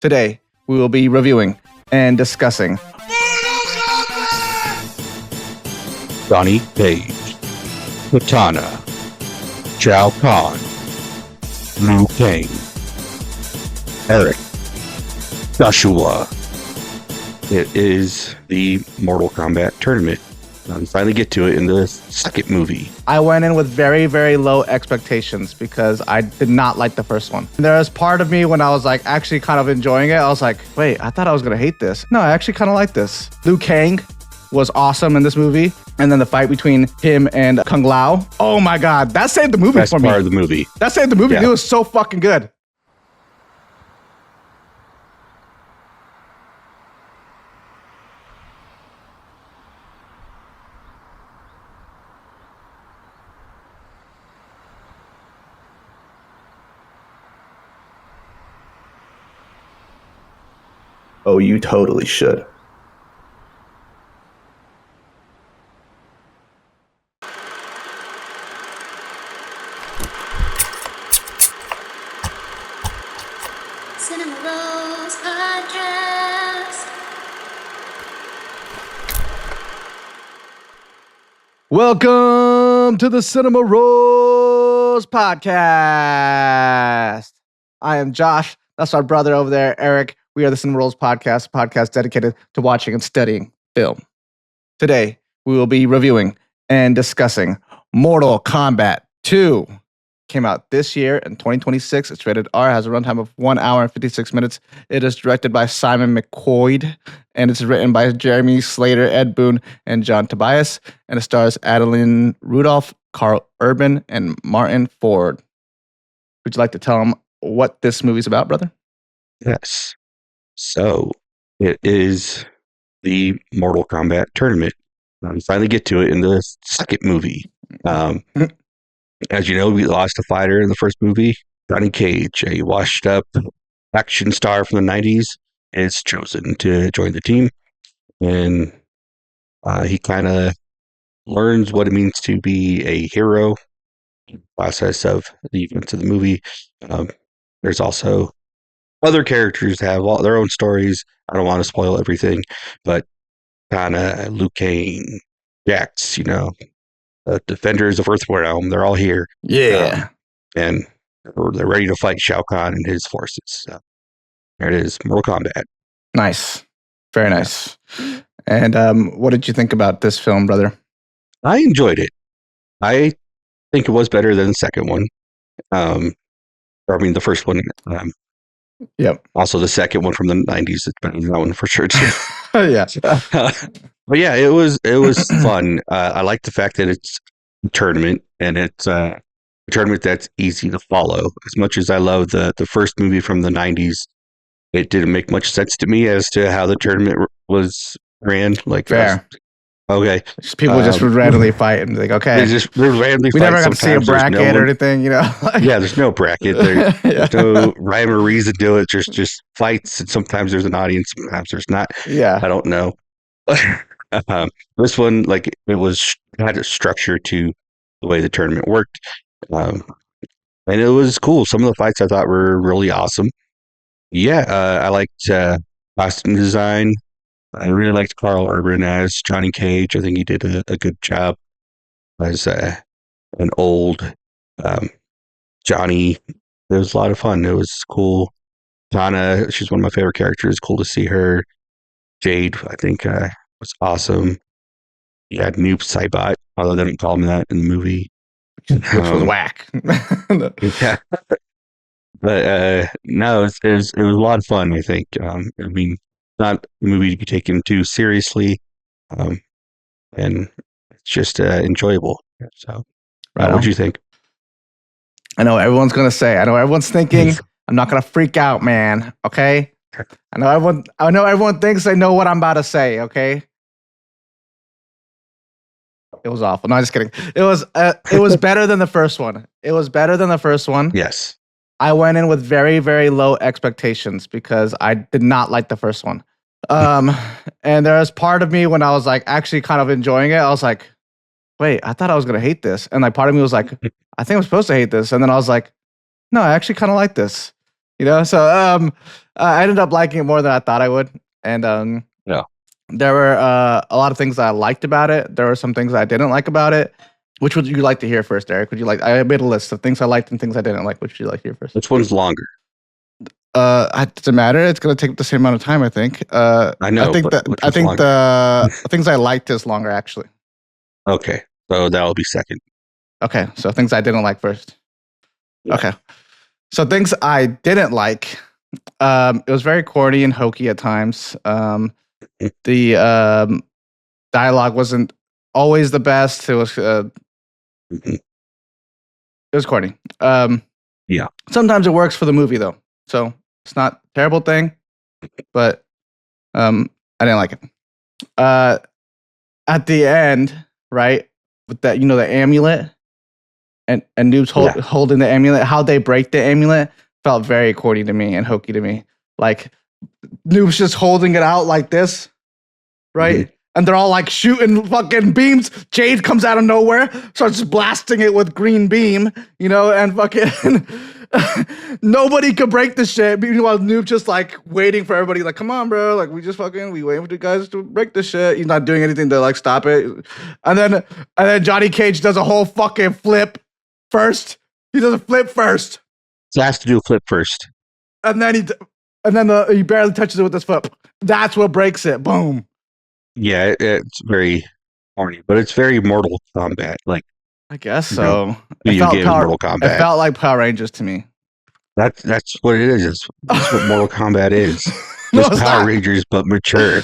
Today, we will be reviewing and discussing Johnny Cage, Katana, Chau, Liu Kang, Eric, Joshua. It is the Mortal Kombat tournament. We finally get to it in the second movie. I went in with very, very low expectations because I did not like the first one. There was part of me when I was like actually kind of enjoying it. I was like, wait, I thought I was going to hate this. No, I actually kind of like this. Liu Kang was awesome in this movie. And then the fight between him and Kung Lao. Oh my God, that saved the movie Best for me. part of the movie. That saved the movie. Yeah. It was so fucking good. Oh, you totally should. Cinema Rolls Podcast. Welcome to the Cinema Rolls Podcast. I am Josh. That's our brother over there, Eric. We are the Cinema Rolls Podcast, a podcast dedicated to watching and studying film. Today, we will be reviewing and discussing Mortal Kombat II. Came out this year in 2026. It's rated R, has a runtime of 1 hour and 56 minutes. It is directed by Simon McQuoid, and it's written by Jeremy Slater, Ed Boon, and John Tobias. And it stars Adeline Rudolph, Karl Urban, and Martyn Ford. Would you like to tell them what this movie's about, brother? Yes. So it is the Mortal Kombat tournament. We finally get to it in the second movie. As you know, we lost a fighter in the first movie, Johnny Cage, a washed up action star from the 90s, is chosen to join the team. And he kind of learns what it means to be a hero in the process of the events of the movie. There's also other characters have all their own stories. I don't want to spoil everything, but kind of Liu Kang, Jax, the Defenders of Earthrealm, they're all here. Yeah. And they're ready to fight Shao Kahn and his forces. So there it is, Mortal Kombat. Nice. Very nice. And what did you think about this film, brother? I enjoyed it. I think it was better than the second one. The first one. Yep. Also, the second one from the 90s. It's better than that one for sure, too. Yeah. But yeah, it was fun. I like the fact that it's a tournament, and it's a tournament that's easy to follow. As much as I love the first movie from the 90s, it didn't make much sense to me as to how the tournament was ran. Like, fair. Okay. People just would randomly fight and be like, okay. They randomly We fight. never got to see a bracket or anything, Yeah, there's no bracket. There's no rhyme or reason to it. Just fights, and sometimes there's an audience, sometimes there's not. Yeah. I don't know. This one, it had a structure to the way the tournament worked. And it was cool. Some of the fights I thought were really awesome. Yeah, I liked costume design. I really liked Karl Urban as Johnny Cage. I think he did a good job as an old Johnny. It was a lot of fun. It was cool. Tana, she's one of my favorite characters. Cool to see her. Jade, I think, was awesome. You had Noob Saibot, although they didn't call him that in the movie. Which was whack. Yeah. But no, it was a lot of fun, I think. Not a movie to be taken too seriously, and it's just enjoyable. So, Right what do you think? I know everyone's going to say, I know everyone's thinking, I'm not going to freak out, man. Okay? I know everyone thinks they know what I'm about to say. Okay? It was awful. No, I'm just kidding. It was better than the first one. It was better than the first one. Yes. I went in with very, very low expectations because I did not like the first one. And there was part of me when I was like actually kind of enjoying it. I was like, wait, I thought I was going to hate this. And part of me was like, I think I'm supposed to hate this. And then I was like, no, I actually kind of like this. You know, so I ended up liking it more than I thought I would, and Yeah. there were a lot of things that I liked about it. There were some things I didn't like about it. Which would you like to hear first, Eric? Would you like? I made a list of things I liked and things I didn't like. Which would you like to hear first? Which one's longer? It doesn't matter. It's gonna take the same amount of time, I think. I know. I think but which one's the things I liked is longer, actually. Okay, so that'll be second. Okay, so things I didn't like first. Yeah. Okay, so things I didn't like. It was very corny and hokey at times. The dialogue wasn't always the best. It was Mhm. it was corny. Yeah. Sometimes it works for the movie though, so it's not a terrible thing. But I didn't like it. At the end, right, with that, the amulet, and Noob's holding the amulet. How they break the amulet felt very corny to me and hokey to me. Like Noob's just holding it out like this, right? Mhm. And they're all like shooting fucking beams. Jade comes out of nowhere, starts blasting it with green beam, and fucking nobody could break this shit. Meanwhile, Noob just like waiting for everybody, like, come on, bro. Like, we waiting for you guys to break this shit. He's not doing anything to like stop it. And then Johnny Cage does a whole fucking flip first. He does a flip first. So it has to do a flip first. And then he barely touches it with his foot. That's what breaks it. Boom. Yeah, it's very corny, but it's very Mortal Kombat. Like, I guess so. video game Mortal Kombat. It felt like Power Rangers to me. That's what it is. That's what Mortal Kombat is. No, Just it's Power not. Rangers, but mature.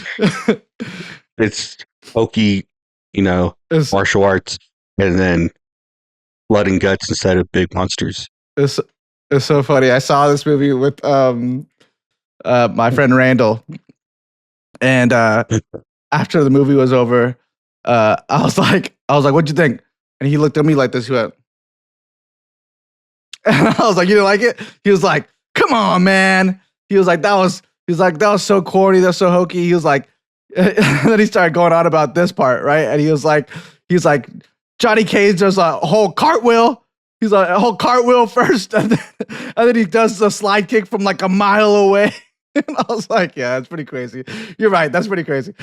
It's hokey, It's, martial arts, and then blood and guts instead of big monsters. it's so funny. I saw this movie with my friend Randall, and after the movie was over, I was like, "What'd you think?" And he looked at me like this. He went, and I was like, "You didn't like it?" He was like, "Come on, man." He was like, "That was so corny. That's so hokey." He was like, and then he started going on about this part, right? And he was like, Johnny Cage does a whole cartwheel. He's like a whole cartwheel first, and then he does the slide kick from like a mile away. And I was like, yeah, that's pretty crazy. You're right. That's pretty crazy.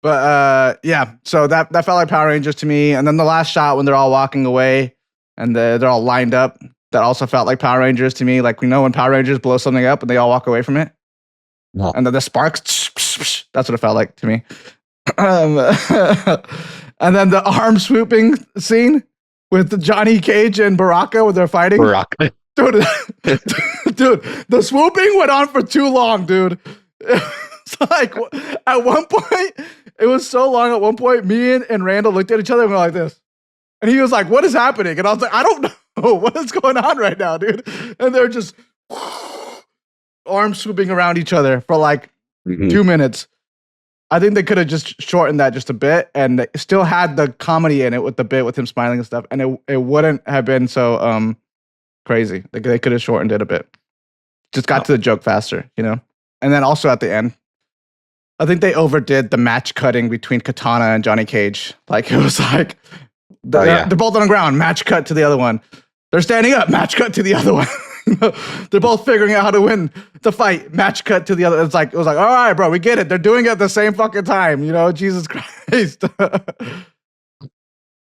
But yeah, so that felt like Power Rangers to me. And then the last shot when they're all walking away and they're all lined up, that also felt like Power Rangers to me. Like, when Power Rangers blow something up and they all walk away from it. Yeah. And then the sparks, that's what it felt like to me. And then the arm swooping scene with Johnny Cage and Baraka when they're fighting. Baraka. Dude, the swooping went on for too long, dude. It's like, at one point, it was so long. At one point, me and Randall looked at each other and were like this. And he was like, "What is happening?" And I was like, "I don't know what is going on right now, dude." And they're just arms swooping around each other for like 2 minutes. I think they could have just shortened that just a bit and still had the comedy in it with the bit with him smiling and stuff. And it wouldn't have been so crazy. They could have shortened it a bit. Just got to the joke faster, And then also at the end, I think they overdid the match cutting between Katana and Johnny Cage. Like, it was like, they're both on the ground, match cut to the other one. They're standing up, match cut to the other one. They're both figuring out how to win the fight, match cut to the other. It was like, all right, bro, we get it. They're doing it at the same fucking time, Jesus Christ. So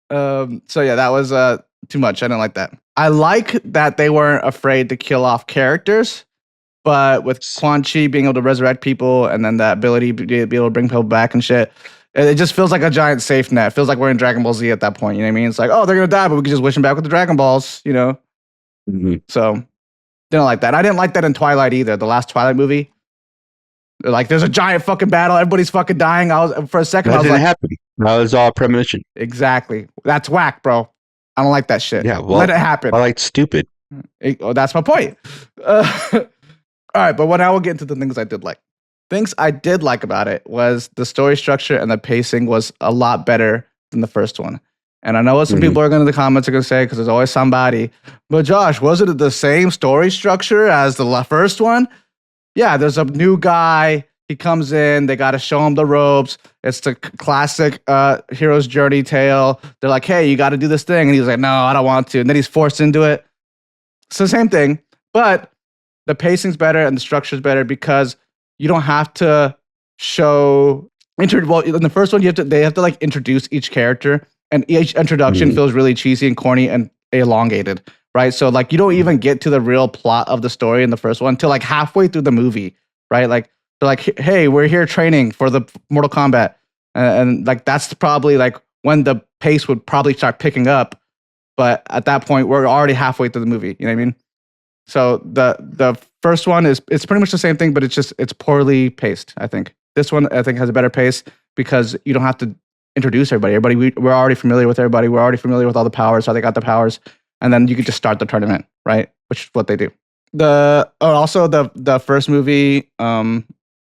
yeah, that was too much. I didn't like that. I like that they weren't afraid to kill off characters, but with Quan Chi being able to resurrect people and then that ability to be able to bring people back and shit, it just feels like a giant safe net. It feels like we're in Dragon Ball Z at that point. You know what I mean? It's like, oh, they're gonna die, but we can just wish them back with the Dragon Balls. So didn't like that. I didn't like that in Twilight either. The last Twilight movie. Like, there's a giant fucking battle. Everybody's fucking dying. For a second, That I was didn't like, happen. That was all premonition. exactly. That's whack, bro. I don't like that shit. Yeah, well, let it happen. I like stupid. That's my point. All right, but now we'll get into the things I did like. Things I did like about it was the story structure and the pacing was a lot better than the first one. And I know what some people are going to the comments are going to say, because there's always somebody. But Josh, was it the same story structure as the first one? Yeah, there's a new guy. He comes in. They got to show him the ropes. It's the classic hero's journey tale. They're like, hey, you got to do this thing. And he's like, no, I don't want to. And then he's forced into it. So same thing, but the pacing's better and the structure's better because you don't have to show well, in the first one they have to like introduce each character, and each introduction feels really cheesy and corny and elongated, right? So like you don't even get to the real plot of the story in the first one until like halfway through the movie, right? Like they're like, hey, we're here training for the Mortal Kombat, and like that's probably like when the pace would probably start picking up. But at that point, we're already halfway through the movie. You know what I mean? So the first one it's pretty much the same thing, but it's poorly paced. I think this one I think has a better pace because you don't have to introduce everybody. We're already familiar with everybody. We're already familiar with all the powers, how they got the powers, and then you could just start the tournament, right? Which is what they do. Also the first movie,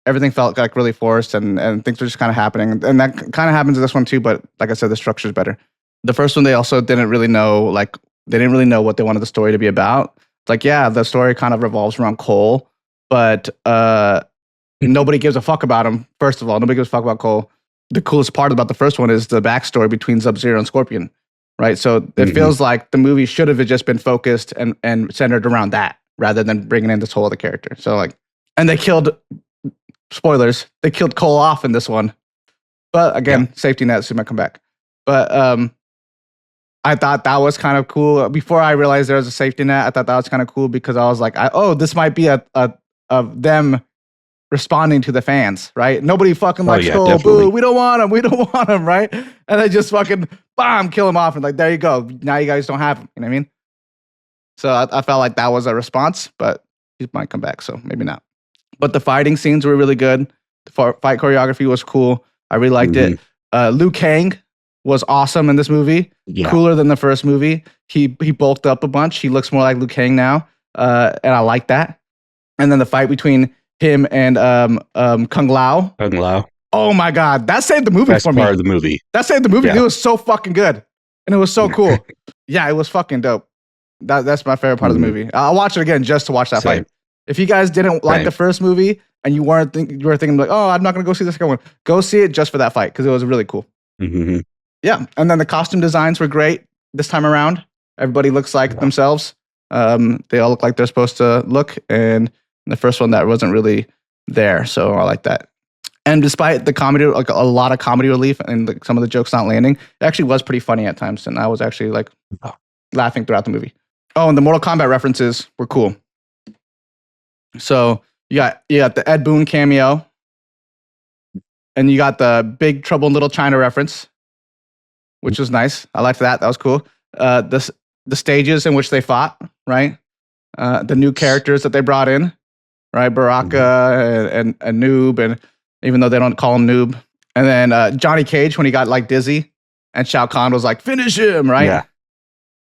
everything felt like really forced and things were just kind of happening, and that kind of happens in this one too. But like I said, the structure's better. The first one they also didn't really know what they wanted the story to be about. Like, yeah, the story kind of revolves around Cole, but nobody gives a fuck about him. First of all, nobody gives a fuck about Cole. The coolest part about the first one is the backstory between Sub-Zero and Scorpion, right? So it feels like the movie should have just been focused and centered around that rather than bringing in this whole other character. So like, and they killed, spoilers, they killed Cole off in this one. But again, safety net, so he might come back. But I thought that was kind of cool. Before I realized there was a safety net, I thought that was kind of cool because I was like, this might be a them responding to the fans, right? Nobody fucking likes Cole. Boo, we don't want him, right? And they just fucking kill him off and like, there you go. Now you guys don't have him. You know what I mean? So I felt like that was a response, but he might come back, so maybe not. But the fighting scenes were really good. The fight choreography was cool. I really liked it. Liu Kang was awesome in this movie. Yeah. Cooler than the first movie. He bulked up a bunch. He looks more like Liu Kang now, and I like that. And then the fight between him and Kung Lao. Oh my god, that saved the movie for me. Best part of the movie. That saved the movie. Yeah. It was so fucking good, and it was so cool. Yeah, it was fucking dope. That's my favorite part of the movie. I'll watch it again just to watch that fight. If you guys didn't like the first movie and you were thinking like, oh, I'm not gonna go see the second one, go see it just for that fight because it was really cool. Mm-hmm. Yeah, and then the costume designs were great this time around. Everybody looks like themselves. They all look like they're supposed to look, and in the first one that wasn't really there, so I like that. And despite the comedy, like a lot of comedy relief, and some of the jokes not landing, it actually was pretty funny at times, and I was actually like laughing throughout the movie. Oh, and the Mortal Kombat references were cool. So you got the Ed Boon cameo, and you got the Big Trouble in Little China reference, which was nice. I liked that. That was cool. The stages in which they fought, right? The new characters that they brought in, right? Baraka and Noob, and even though they don't call him Noob. And then Johnny Cage when he got like dizzy, and Shao Kahn was like, "Finish him!" Right? Yeah.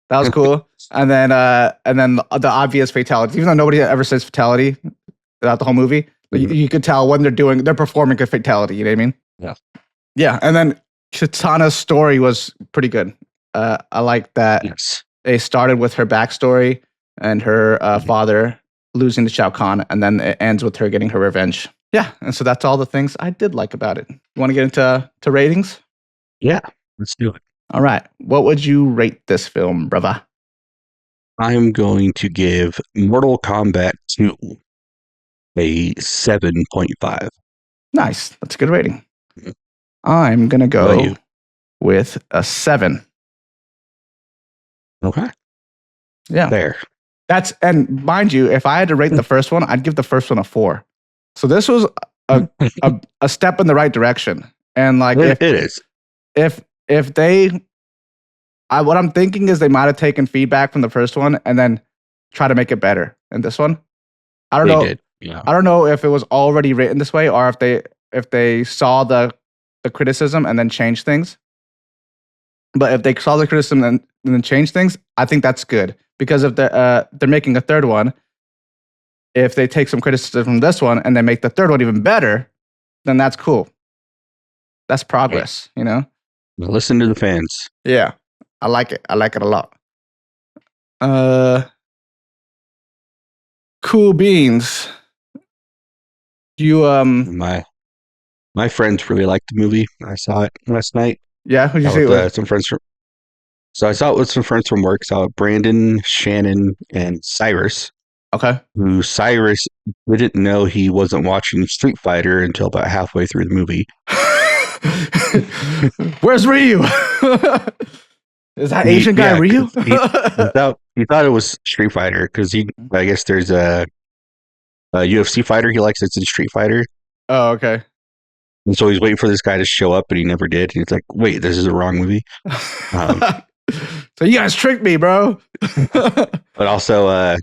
That was cool. and then the obvious fatalities, even though nobody ever says fatality throughout the whole movie, but you could tell when they're performing a fatality. You know what I mean? Yeah. Yeah, and then Kitana's story was pretty good. I like that they started with her backstory and her father losing to Shao Kahn, and then it ends with her getting her revenge. Yeah, and so that's all the things I did like about it. You want to get into ratings? Yeah, let's do it. All right. What would you rate this film, brother? I'm going to give Mortal Kombat 2 a 7.5. Nice. That's a good rating. I'm going to go with a 7. Okay. Yeah. There. And mind you, if I had to rate the first one, I'd give the first one a 4. So this was a step in the right direction. And like it is. If they, what I'm thinking is they might have taken feedback from the first one and then try to make it better in this one. I don't know. Yeah. I don't know if it was already written this way or if they saw the criticism and then changed things. But if they saw the criticism and then changed things, I think that's good because if they're making a third one, if they take some criticism from this one and they make the third one even better, then that's cool. That's progress, you know? Listen to the fans. Yeah. I like it. I like it a lot. Cool beans. You my friends really liked the movie. I saw it last night. Yeah, who'd you see it with? Some friends from So I saw it with some friends from work. Saw Brandon, Shannon, and Cyrus. Okay. Who Cyrus didn't know he wasn't watching Street Fighter until about halfway through the movie. Where's Ryu? Is that Asian guy Ryu? he thought it was Street Fighter because I guess there's a UFC fighter he likes that's in Street Fighter. Oh, okay. And so he's waiting for this guy to show up, and he never did. And he's like, "Wait, this is the wrong movie." So you guys tricked me, bro. But also, my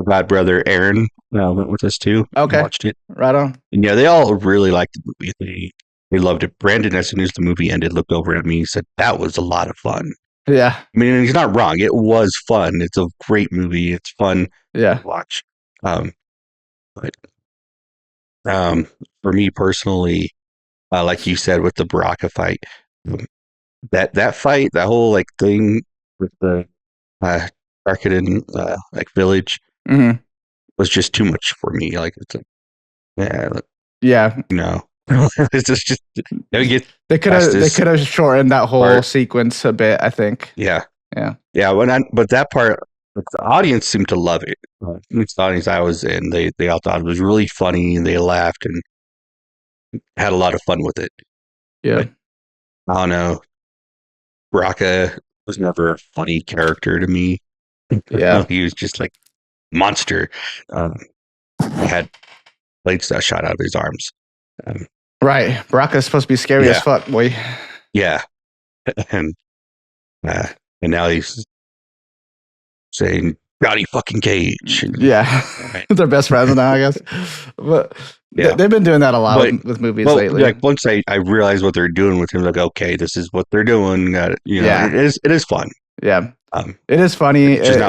god brother Aaron went with us too. Okay, watched it. Right on. And yeah, they all really liked the movie. They loved it. Brandon, as soon as the movie ended, looked over at me and said, "That was a lot of fun." Yeah. I mean, he's not wrong. It was fun. It's a great movie. It's fun to watch. But for me personally, like you said with the Baraka fight, that fight, that whole like thing with the Arkaden village was just too much for me. Like it's no. It's just they could have shortened that whole sequence a bit, I think. Yeah. But that part, the audience seemed to love it. The audience I was in, they all thought it was really funny, and they laughed and had a lot of fun with it. Yeah. But, I don't know. Baraka was never a funny character to me. Yeah. He was just like monster. He had blades that shot out of his arms. Right. Baraka's supposed to be scary as fuck, boy. Yeah. And now he's saying Johnny fucking Cage. Yeah. They're best friends now, I guess. But they've been doing that a lot with movies lately. Like once I realized what they're doing with him, like, okay, this is what they're doing. It is fun. Yeah. It is funny. It's just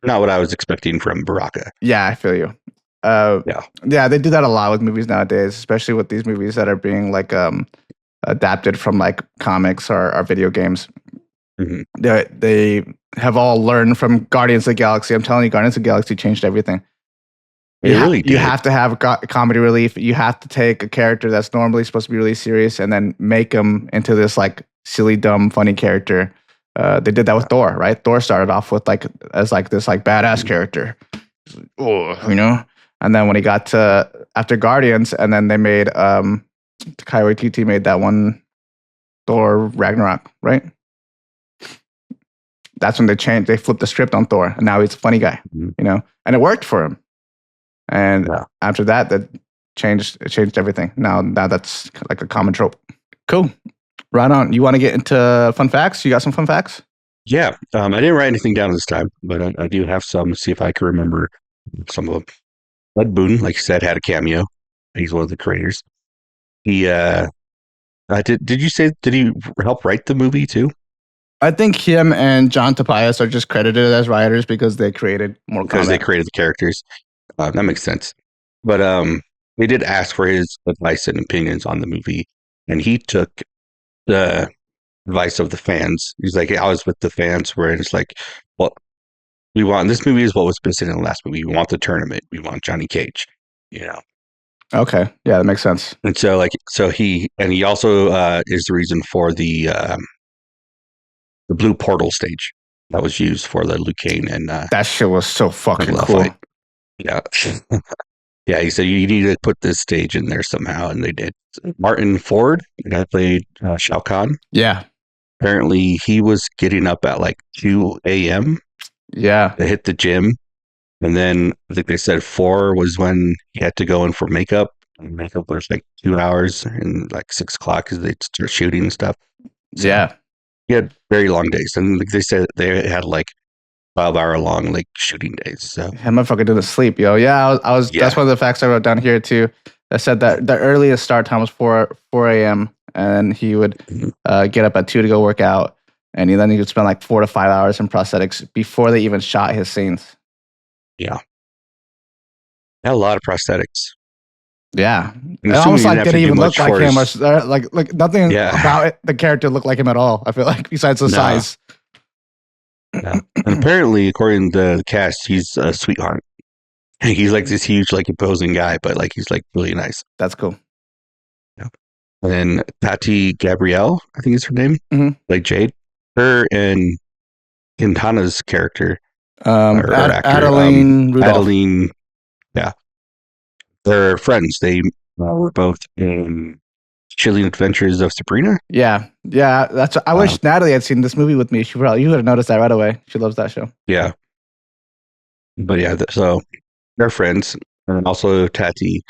not what I was expecting from Baraka. Yeah, I feel you. Yeah, they do that a lot with movies nowadays, especially with these movies that are being like adapted from like comics or video games. Mm-hmm. They have all learned from Guardians of the Galaxy. I'm telling you, Guardians of the Galaxy changed everything. You have to have comedy relief. You have to take a character that's normally supposed to be really serious and then make him into this like silly, dumb, funny character. They did that with Thor, right? Thor started off with as this badass character, and then when he got to after Guardians, and then they made Taika Waititi made that one Thor Ragnarok, right? That's when they flipped the script on Thor, and now he's a funny guy, and it worked for him. And after that changed everything. Now that's like a common trope. Cool. Right on. You want to get into fun facts? You got some fun facts? Yeah. I didn't write anything down this time, but I do have some. See if I can remember some of them. Ed Boon, like you said, had a cameo. He's one of the creators. He did you say, did he help write the movie too? I think him and John Tobias are just credited as writers because they created Mortal Kombat. Because they created the characters. That makes sense. But they did ask for his advice and opinions on the movie, and he took the advice of the fans. He's like, I was with the fans where it's like, well, we want, this movie is what was missing in the last movie. We want the tournament. We want Johnny Cage, Okay. Yeah, that makes sense. And so he also is the reason for the blue portal stage that was used for the Liu Kang and that shit was so fucking cool. Fight. Yeah. Yeah, he said you need to put this stage in there somehow, and they did. Martyn Ford, the guy played Shao Kahn. Yeah. Apparently, he was getting up at like 2 a.m. Yeah. To hit the gym. And then I think they said 4 was when he had to go in for makeup. And makeup was like 2 hours, and like 6 o'clock because they start shooting and stuff. So yeah. He had very long days. And like they said they had like 12-hour long like shooting days. So that motherfucker didn't sleep, yo. Yeah, I was that's one of the facts I wrote down here too. I said that the earliest start time was 4 a.m. and he would get up at 2 to go work out, and then he would spend like 4 to 5 hours in prosthetics before they even shot his scenes. Yeah, had a lot of prosthetics. Yeah, it almost like didn't even look like him, or like nothing about it, the character looked like him at all. I feel like besides the size. Yeah. And apparently, according to the cast, he's a sweetheart. He's like this huge, like imposing guy, but like he's like really nice. That's cool. Yeah. And then Tati Gabrielle, I think is her name, like Jade. her and Quintana's character, or actor, Adeline Rudolph. Adeline, yeah, they're friends. They were both in Chilling Adventures of Sabrina. Yeah. That's. I wish Natalie had seen this movie with me. You would have noticed that right away. She loves that show. Yeah, but yeah, so they're friends, and also Tati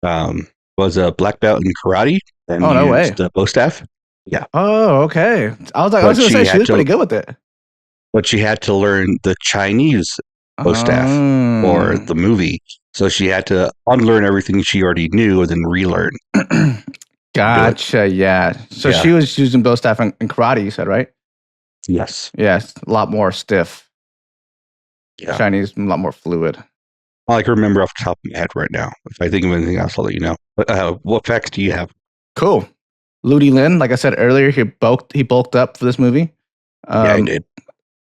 was a black belt in karate and no way. used bow staff. Yeah. Oh, okay. I was But going to say she she had was pretty good with it. But she had to learn the Chinese bow staff for the movie. So she had to unlearn everything she already knew and then relearn. Gotcha. Yeah. So she was using bow staff in karate, you said, right? Yes. Yes. A lot more stiff. Yeah. Chinese, a lot more fluid. All I can remember off the top of my head right now. If I think of anything else, I'll let you know. But what facts do you have? Cool. Ludi Lin, like I said earlier, he bulked up for this movie. Yeah, he did.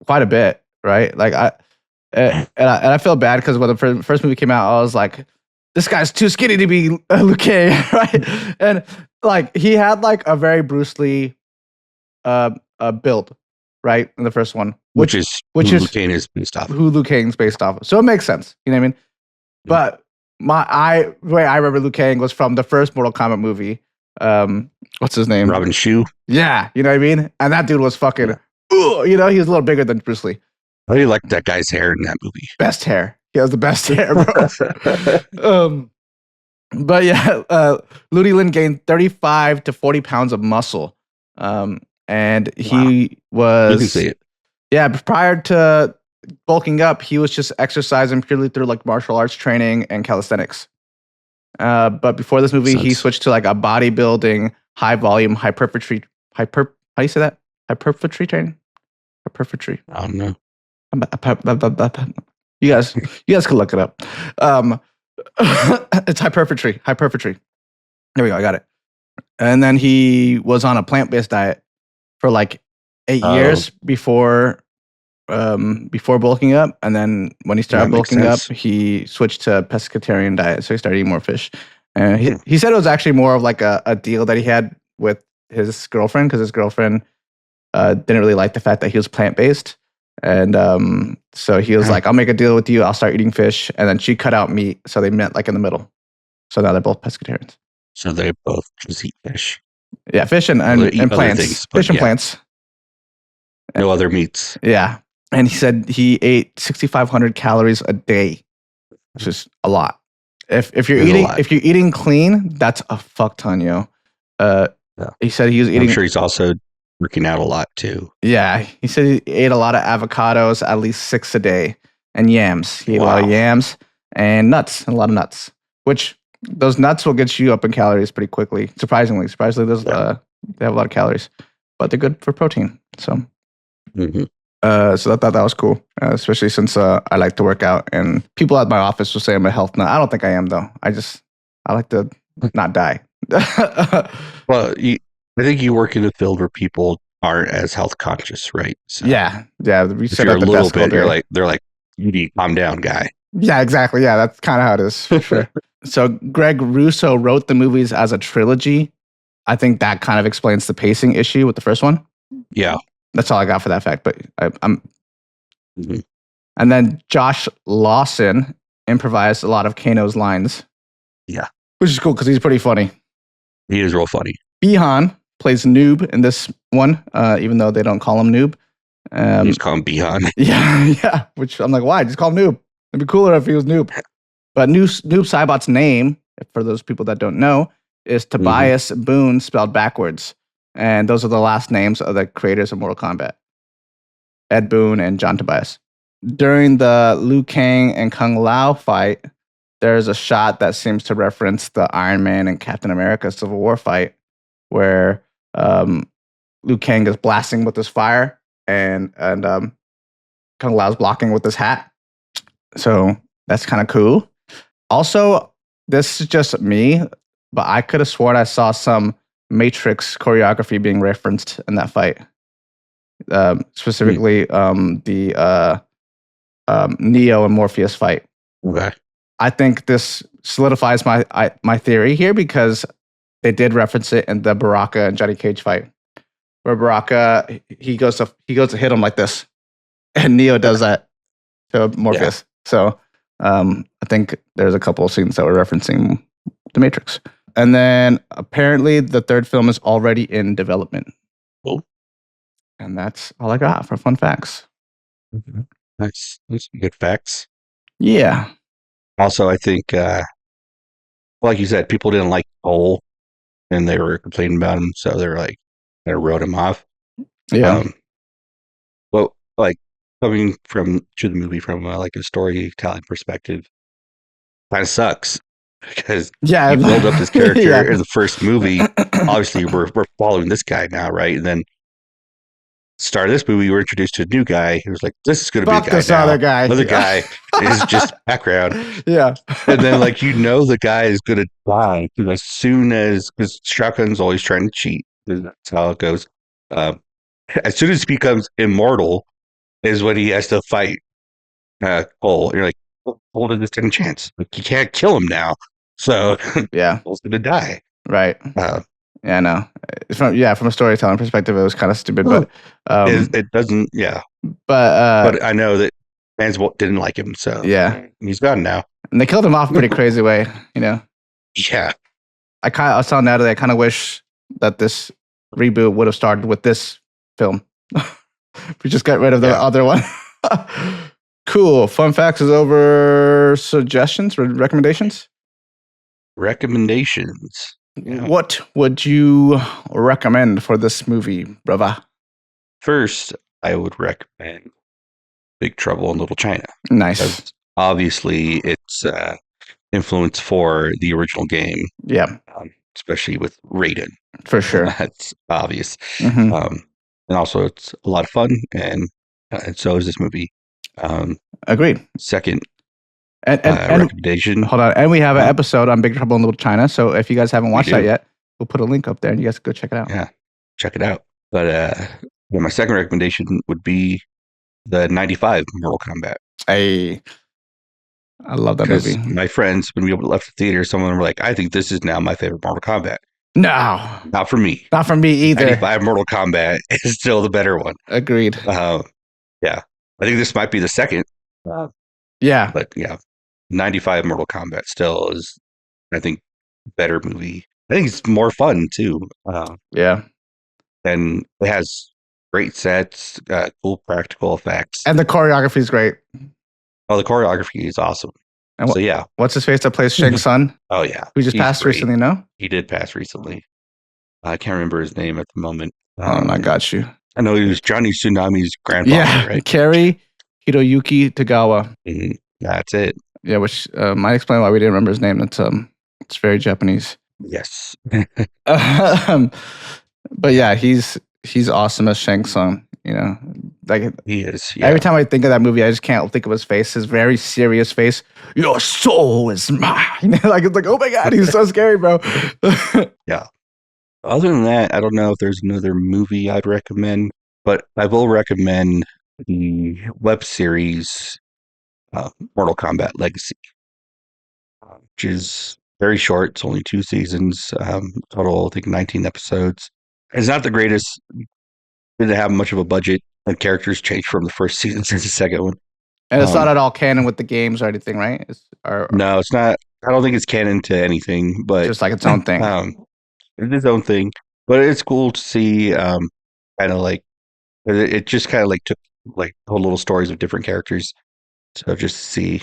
Quite a bit, right? Like I feel bad because when the first movie came out, I was like, this guy's too skinny to be Liu Kang, right? And like he had like a very Bruce Lee build, right, in the first one, which is who Liu Kang is based off. Who Liu Kang's based off of. So it makes sense, you know what I mean? But the way I remember Liu Kang was from the first Mortal Kombat movie. What's his name? Robin Shou. Yeah, you know what I mean? And that dude was fucking, he was a little bigger than Bruce Lee. I really liked that guy's hair in that movie. Best hair. He has the best hair, bro. But yeah, Ludi Lin gained 35 to 40 pounds of muscle. And he was... You can see it. Yeah, prior to bulking up, he was just exercising purely through like martial arts training and calisthenics. But before this movie, he switched to like a bodybuilding, high volume, hypertrophy. How do you say that? Hypertrophy training? Hypertrophy. I don't know. You guys can look it up. It's hypertrophy. There we go. I got it. And then he was on a plant-based diet for like 8 years before bulking up. And then when he started bulking up, he switched to a pescatarian diet. So he started eating more fish. And he said it was actually more of like a deal that he had with his girlfriend, because his girlfriend didn't really like the fact that he was plant-based. And so he was like, I'll make a deal with you. I'll start eating fish. And then she cut out meat. So they met like in the middle. So now they're both pescatarians. So they both just eat fish. Yeah, fish and plants. Things, fish and plants. No other meats. Yeah. And he said he ate 6,500 calories a day, which is a lot. If you're eating clean, that's a fuck ton, yo. He said he was eating. I'm sure he's also working out a lot too. Yeah, he said he ate a lot of avocados, at least 6 a day, and yams. He ate a lot of yams and nuts, a lot of nuts. Which those nuts will get you up in calories pretty quickly. Surprisingly, they have a lot of calories, but they're good for protein. So. Mm-hmm. So I thought that was cool, especially since I like to work out, and people at my office will say I'm a health nut. I don't think I am, though. I like to not die. Well, I think you work in a field where people aren't as health conscious, right? So yeah. We if you're a little bit, they're like, you need to calm down, guy. Yeah, exactly. Yeah, that's kind of how it is, for sure. So Greg Russo wrote the movies as a trilogy. I think that kind of explains the pacing issue with the first one. Yeah. That's all I got for that fact, but I'm. Mm-hmm. And then Josh Lawson improvised a lot of Kano's lines. Yeah. Which is cool because he's pretty funny. He is real funny. Bihan plays Noob in this one, even though they don't call him Noob. You just call him Bihan. Yeah. Which I'm like, why? Just call him Noob. It'd be cooler if he was Noob. But Noob Saibot's name, for those people that don't know, is Tobias Boone spelled backwards. And those are the last names of the creators of Mortal Kombat. Ed Boon and John Tobias. During the Liu Kang and Kung Lao fight, there's a shot that seems to reference the Iron Man and Captain America Civil War fight, where Liu Kang is blasting with his fire and Kung Lao's blocking with his hat. So that's kind of cool. Also, this is just me, but I could have sworn I saw some Matrix choreography being referenced in that fight. Specifically, the Neo and Morpheus fight. Okay. I think this solidifies my theory here because they did reference it in the Baraka and Johnny Cage fight. where Baraka he goes to hit him like this, and Neo does that to Morpheus. So I think there's a couple of scenes that were referencing the Matrix. And then apparently the third film is already in development. Oh. And that's all I got for fun facts. Okay. Nice. Those are good facts. Yeah. Also, I think, like you said, people didn't like Cole, and they were complaining about him, so they're like, they wrote him off. Yeah. Well, like coming to the movie from like a storytelling perspective, kind of sucks because you build up this character in the first movie. Obviously, we're following this guy now, right? And then start of this movie, we're introduced to a new guy who's like, this is going to be a guy this now. other guy. Another guy is just background. Yeah. And then, like, the guy is going to die as soon as, because Shotgun's always trying to cheat. That's how it goes. As soon as he becomes immortal is when he has to fight Cole. And you're like, Cole doesn't stand a chance. Like, you can't kill him now. So, yeah. Cole's going to die. Right. Yeah, no. From a storytelling perspective, it was kind of stupid, but it doesn't. Yeah, but I know that fans didn't like him, so yeah, he's gone now. And they killed him off a pretty crazy way, you know. Yeah, I was telling Natalie, I kind of wish that this reboot would have started with this film. We just got rid of the other one. Cool. Fun facts is over. Suggestions or recommendations? Recommendations. Yeah. What would you recommend for this movie, brother? First, I would recommend Big Trouble in Little China. Nice. Obviously, it's influence for the original game. Yeah. Especially with Raiden. For sure. That's obvious. Mm-hmm. And also, it's a lot of fun, and so is this movie. Agreed. Second, and recommendation. Hold on. And we have an episode on Big Trouble in Little China. So if you guys haven't watched that yet, we'll put a link up there and you guys can go check it out. Yeah, check it out. But my second recommendation would be the 95 Mortal Kombat. I love that movie. My friends, when we left the theater, some of them were like, I think this is now my favorite Mortal Kombat. No. Not for me. Not for me either. 95 Mortal Kombat is still the better one. Agreed. Yeah. I think this might be the second. Yeah. But yeah, 95 Mortal Kombat still is, I think, better movie. I think it's more fun too. Yeah. And it has great sets, cool practical effects. And the choreography is great. Oh, the choreography is awesome. And so yeah. What's his face that plays Shang Tsung? Oh yeah. Who just passed recently, no? He did pass recently. I can't remember his name at the moment. I got you. I know he was Johnny Tsunami's grandfather, right? Kerry Hiroyuki Tagawa. Mm-hmm. That's it. Yeah, which might explain why we didn't remember his name. It's very Japanese. Yes. But yeah, he's awesome as Shang Tsung. You know, like he is. Yeah. Every time I think of that movie, I just can't think of his face. His very serious face. Your soul is mine. Like it's like, oh my god, he's so scary, bro. Yeah. Other than that, I don't know if there's another movie I'd recommend, but I will recommend the web series Mortal Kombat Legacy, which is very short. It's only 2 seasons, total, I think 19 episodes. It's not the greatest. Didn't have much of a budget, and characters changed from the first season to the second one. And it's not at all canon with the games or anything, right? No, it's not. I don't think it's canon to anything, but just like its own thing. It's its own thing, but it's cool to see. Kind of like it just kind of like took like whole little stories of different characters. So just to see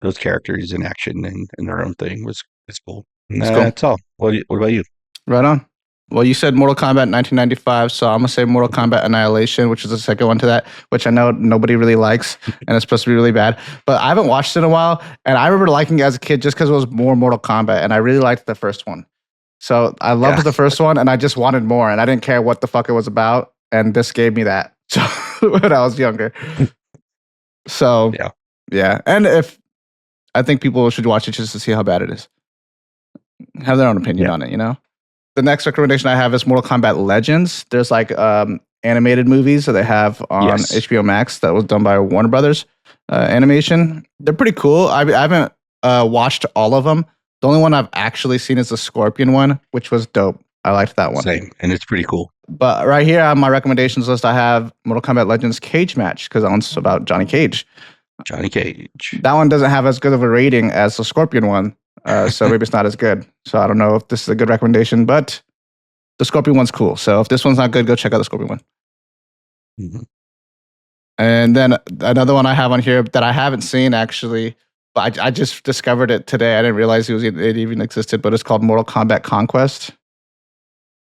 those characters in action and their own thing was cool. That's all. What about you? Right on. Well, you said Mortal Kombat 1995, so I'm going to say Mortal Kombat Annihilation, which is the second one to that, which I know nobody really likes, and it's supposed to be really bad. But I haven't watched it in a while, and I remember liking it as a kid just because it was more Mortal Kombat, and I really liked the first one. So I loved the first one, and I just wanted more, and I didn't care what the fuck it was about, and this gave me that when I was younger. So, yeah. And I think people should watch it just to see how bad it is. Have their own opinion on it, you know? The next recommendation I have is Mortal Kombat Legends. There's like animated movies that they have on HBO Max that was done by Warner Brothers Animation. They're pretty cool. I haven't watched all of them. The only one I've actually seen is the Scorpion one, which was dope. I liked that one. Same, and it's pretty cool. But right here on my recommendations list, I have Mortal Kombat Legends Cage Match because that one's about Johnny Cage. Johnny Cage. That one doesn't have as good of a rating as the Scorpion one, so maybe it's not as good. So I don't know if this is a good recommendation, but the Scorpion one's cool. So if this one's not good, go check out the Scorpion one. Mm-hmm. And then another one I have on here that I haven't seen actually, but I just discovered it today. I didn't realize it even existed, but it's called Mortal Kombat Conquest.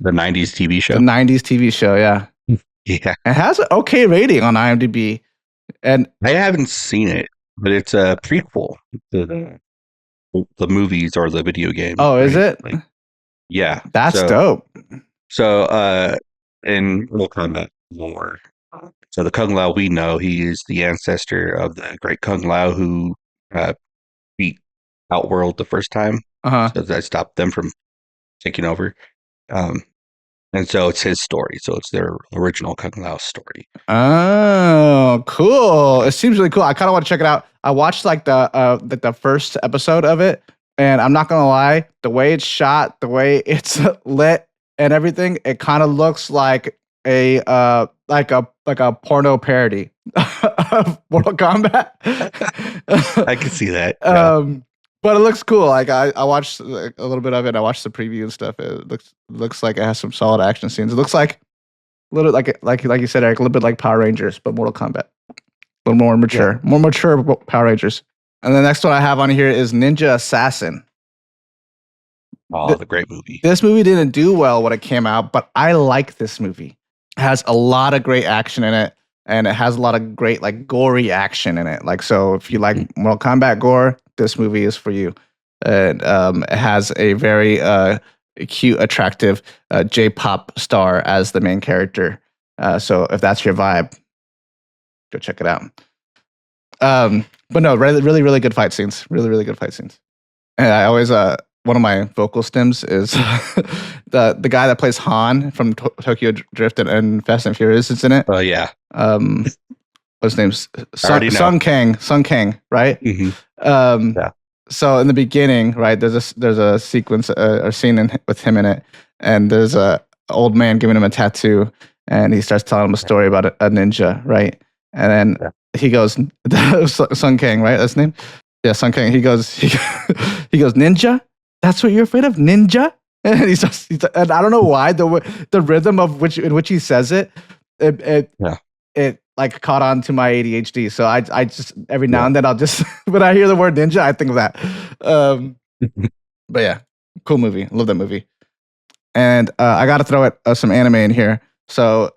The 90s TV show. The 90s TV show, yeah. Yeah. It has an okay rating on IMDb. And I haven't seen it, but it's a prequel to the movies or the video game. Oh, is it? Like, yeah. That's dope. So in Mortal Kombat lore, so the Kung Lao we know, he is the ancestor of the great Kung Lao who beat Outworld the first time. Uh-huh. So that stopped them from taking over. And so it's his story. So it's their original Kung Lao story. Oh, cool. It seems really cool. I kind of want to check it out. I watched like the first episode of it, and I'm not going to lie, the way it's shot, the way it's lit and everything, it kind of looks like a porno parody of Mortal Kombat. I can see that. Yeah. But it looks cool. Like I watched a little bit of it. I watched the preview and stuff. It looks like it has some solid action scenes. It looks like a little like you said, Eric, a little bit like Power Rangers, but Mortal Kombat. A little more mature, more mature Power Rangers. And the next one I have on here is Ninja Assassin. Oh, the great movie. This movie didn't do well when it came out, but I like this movie. It has a lot of great action in it, and it has a lot of great like gory action in it. Like, so if you like Mortal Kombat gore, this movie is for you. And it has a very cute, attractive J-pop star as the main character. So if that's your vibe, go check it out. But no, really, really good fight scenes. Really, really good fight scenes. And I always one of my vocal stems is the guy that plays Han from Tokyo Drift and Fast and Furious is in it. Oh yeah. What's his name? Sung Kang, right? Mm-hmm. Yeah. So in the beginning, right, there's a sequence or scene with him in it, and there's a old man giving him a tattoo, and he starts telling him a story about a ninja, right? And then he goes, Sung Kang, right? That's his name. Yeah, Sung Kang. He goes, ninja. That's what you're afraid of, ninja. And and I don't know why the rhythm of in which he says it like caught on to my ADHD. So I just every now and then I'll just when I hear the word ninja, I think of that. But yeah, cool movie. Love that movie. And I got to throw some anime in here. So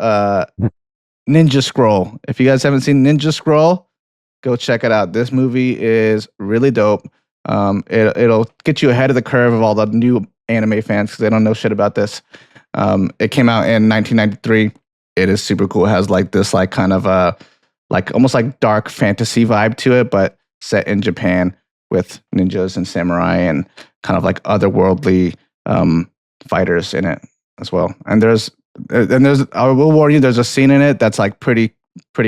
Ninja Scroll. If you guys haven't seen Ninja Scroll, go check it out. This movie is really dope. It'll get you ahead of the curve of all the new anime fans because they don't know shit about this. It came out in 1993. It is super cool. It has like this like kind of like almost like dark fantasy vibe to it, but set in Japan with ninjas and samurai and kind of like otherworldly fighters in it as well. And there's I will warn you, there's a scene in it that's like pretty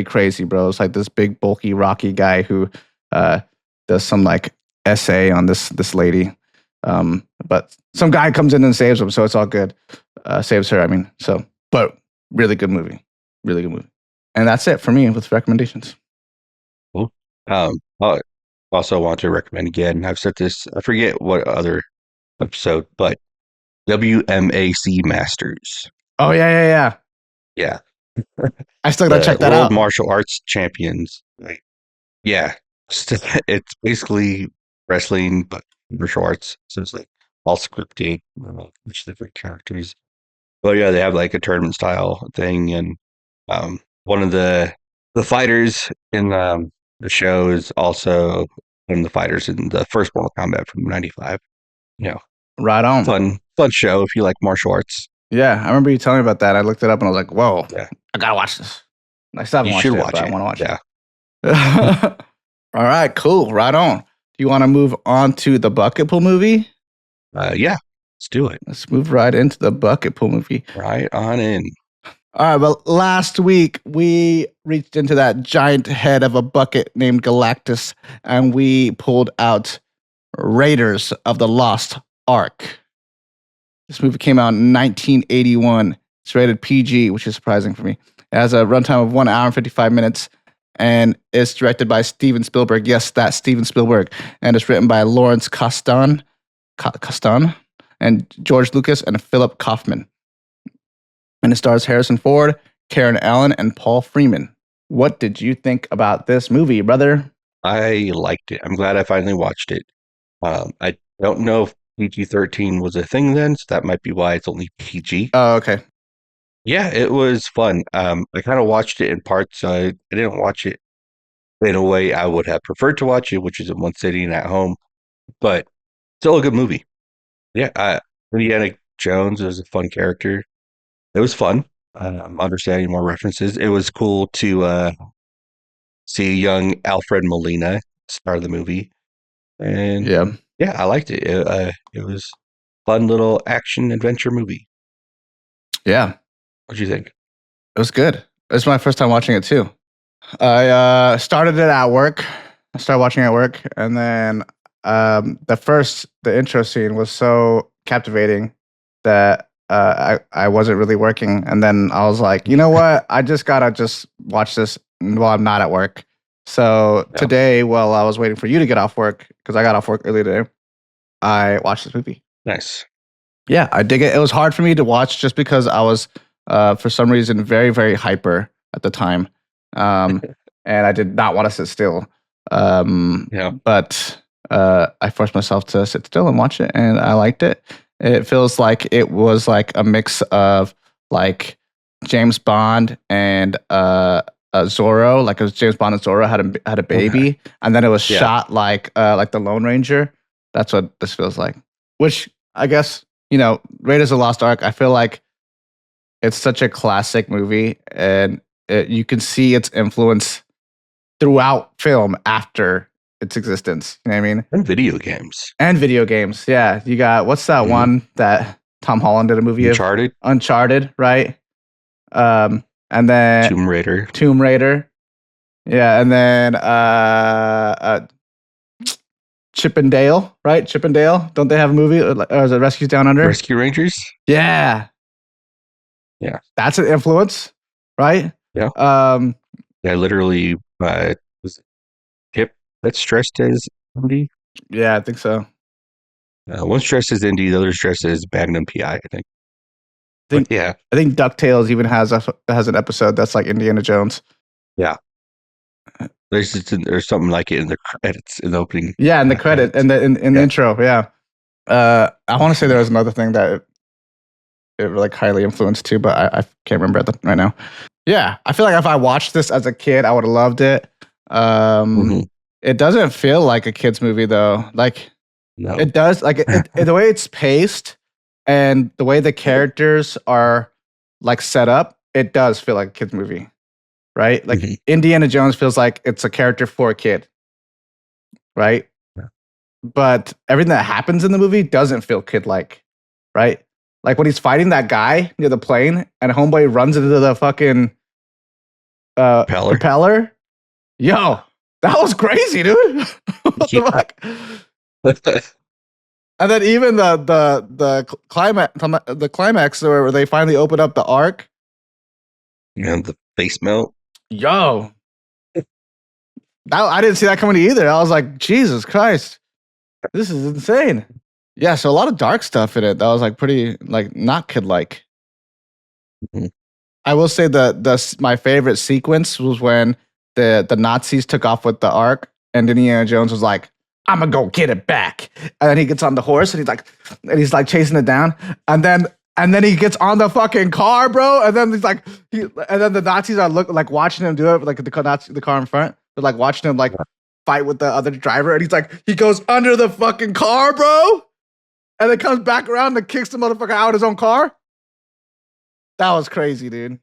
crazy, bro. It's like this big bulky rocky guy who does some like essay on this lady, but some guy comes in and saves him, so it's all good. Saves her, I mean. So, but really good movie, and that's it for me with recommendations. Cool. I also want to recommend again. I've said this. I forget what other episode, but WMAC Masters. Oh yeah. I still gotta check that World out. Martial Arts Champions. Like, yeah, it's basically wrestling, but martial arts. So it's like all scripted, each different characters. But yeah, they have like a tournament style thing, and one of the fighters in the show is also one of the fighters in the first Mortal Kombat from '95. You know, Right on. fun show if you like martial arts. Yeah, I remember you telling me about that. I looked it up and I was like, "Whoa, Yeah. I gotta watch this." I still haven't You watched should it, watch but it. I want to watch Yeah. it. All right, cool. Right on. Do you want to move on to the bucket pool movie? Yeah. Let's do it. Let's move right into the bucket pool movie. Right on in. All right, well, last week we reached into that giant head of a bucket named Galactus and we pulled out Raiders of the Lost Ark. This movie came out in 1981. It's rated PG, which is surprising for me. It has a runtime of 1 hour and 55 minutes, and it's directed by Steven Spielberg. Yes, that's Steven Spielberg. And it's written by Lawrence Kasdan and George Lucas and Philip Kaufman. And it stars Harrison Ford, Karen Allen, and Paul Freeman. What did you think about this movie, brother? I liked it. I'm glad I finally watched it. I don't know if PG-13 was a thing then, so that might be why it's only PG. Oh, okay. Yeah, it was fun. I kind of watched it in parts. I didn't watch it in a way I would have preferred to watch it, which is in one sitting at home, but still a good movie. Yeah, Indiana Jones is a fun character. It was fun. Understanding more references. It was cool to see young Alfred Molina star the movie, and Yeah. I liked it. It was a fun little action adventure movie. Yeah. What'd you think? It was good. It was my first time watching it too. I started it at work. I started watching it at work, and then the intro scene was so captivating that I wasn't really working. And then I was like, you know what? I just gotta watch this while I'm not at work. So today, while I was waiting for you to get off work, because I got off work early today, I watched this movie. Nice. Yeah, I dig it. It was hard for me to watch just because I was, for some reason, very, very hyper at the time. And I did not want to sit still. But I forced myself to sit still and watch it, and I liked it. It feels like it was like a mix of like James Bond and Zorro. Like it was James Bond and Zorro had a baby, and then it was shot like the Lone Ranger. That's what this feels like. Which I guess, Raiders of the Lost Ark, I feel like it's such a classic movie, and you can see its influence throughout film after its existence. You know what I mean? And video games. Yeah. You got, what's that one that Tom Holland did a movie Uncharted. of? Uncharted, right? And then Tomb Raider. Yeah, and then Chip and Dale, right? Chip and Dale. Don't they have a movie? Or is it Rescues Down Under? Rescue Rangers? Yeah. Yeah. That's an influence, right? Yeah. Yeah, literally, was Chip that's dressed as Indy? Yeah, I think so. One's dressed as Indy, the other's dressed as Magnum PI, I think. I think DuckTales even has an episode that's like Indiana Jones. Yeah. There's something like it in the credits, in the opening. Yeah, in the credit, in the intro, yeah. I want to say there was another thing that it like highly influenced too, but I can't remember right now. Yeah, I feel like if I watched this as a kid, I would have loved it. It doesn't feel like a kid's movie though. Like, no. It does. Like the way it's paced and the way the characters are like set up, it does feel like a kid's movie, right? Like Indiana Jones feels like it's a character for a kid, right? Yeah. But everything that happens in the movie doesn't feel kid-like, right? Like when he's fighting that guy near the plane and homeboy runs into the fucking propeller. Yo, that was crazy, dude. What the fuck? And then even the climax where they finally open up the Ark. And the face melt. Yo. I didn't see that coming either. I was like, Jesus Christ. This is insane. Yeah, so a lot of dark stuff in it that was like pretty like not kid-like. I will say my favorite sequence was when the Nazis took off with the Ark and Indiana Jones was like, I'm gonna go get it back. And then he gets on the horse and he's like chasing it down. And then he gets on the fucking car, bro. And then and then the Nazis are watching him do it, like the car in front. They're like watching him like fight with the other driver. And he goes under the fucking car, bro. And then comes back around and kicks the motherfucker out of his own car. That was crazy, dude.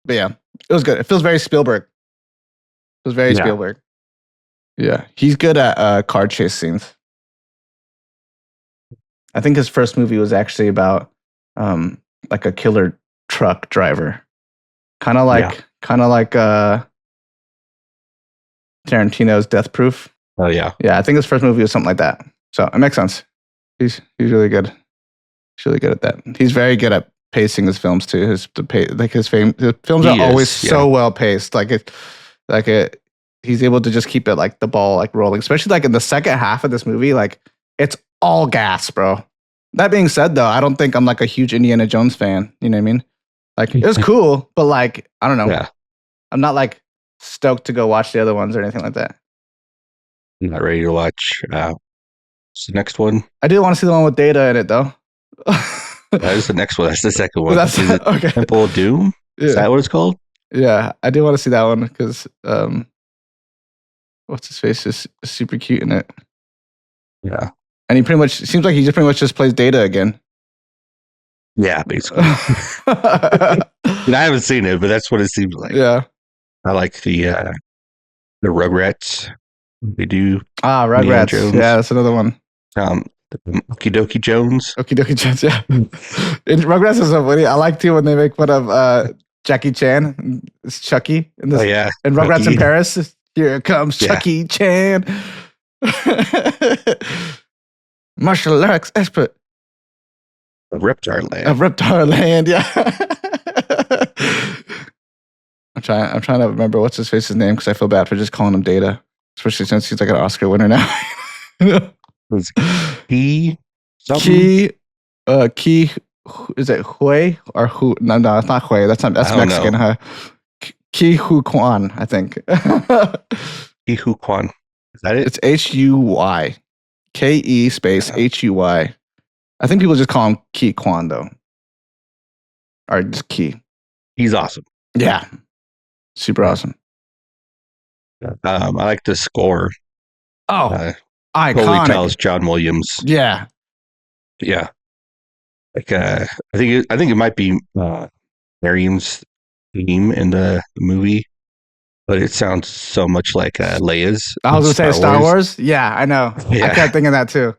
But yeah, it was good. It feels very Spielberg. It was very Spielberg. Yeah, he's good at car chase scenes. I think his first movie was actually about like a killer truck driver, kind of like Tarantino's Death Proof. Oh yeah, yeah. I think his first movie was something like that. So it makes sense. He's really good. He's really good at that. He's very good at pacing his films too. His films He are always is, yeah. so well paced. He's able to just keep it like the ball like rolling, especially like in the second half of this movie. Like it's all gas, bro. That being said, though, I don't think I'm like a huge Indiana Jones fan. You know what I mean? Like it was cool, but like I don't know. Yeah. I'm not like stoked to go watch the other ones or anything like that. I'm not ready to watch. What's the next one? I do want to see the one with Data in it, though. That is the next one. That's the second one. That's Is it okay. Temple of Doom? Is Yeah. that what it's called? Yeah, I do want to see that one because what's his face is super cute in it, Yeah. and he pretty much seems like he just pretty much just plays Data again. Yeah, basically. And I haven't seen it, but that's what it seems like. Yeah. I like the Rugrats. They do Rugrats. Jones. Yeah, that's another one. Okie Dokie Jones. Okie Dokie Jones. Yeah. And Rugrats is so funny. I like too when they make fun of Jackie Chan. It's Chucky in this. Oh yeah. And Rugrats Chucky. in Paris. Here comes Yeah. Chucky Chan. Martial arts expert Reptar Land. of Reptar Land. Yeah. I'm trying to remember what's his face's name because I feel bad for just calling him Data, especially since he's like an Oscar winner now. Was Key something? Key, is it Hui or Hu? No, it's not Hui. That's I don't Mexican, know. huh? Ki Hu Kwan, I think. Key Hu Kwan. Is that it? It's Huy. Ke space Huy. I think people just call him Ki Kwan though. Or just Ki. He's awesome. Yeah. Super awesome. I like the score. Oh, Totally iconic. tells John Williams. Yeah. Yeah. Like I think it might be Miriam's theme in the movie, but it sounds so much like Leia's. I was in gonna say Star Wars. Yeah, I know. Yeah. I kept thinking that too.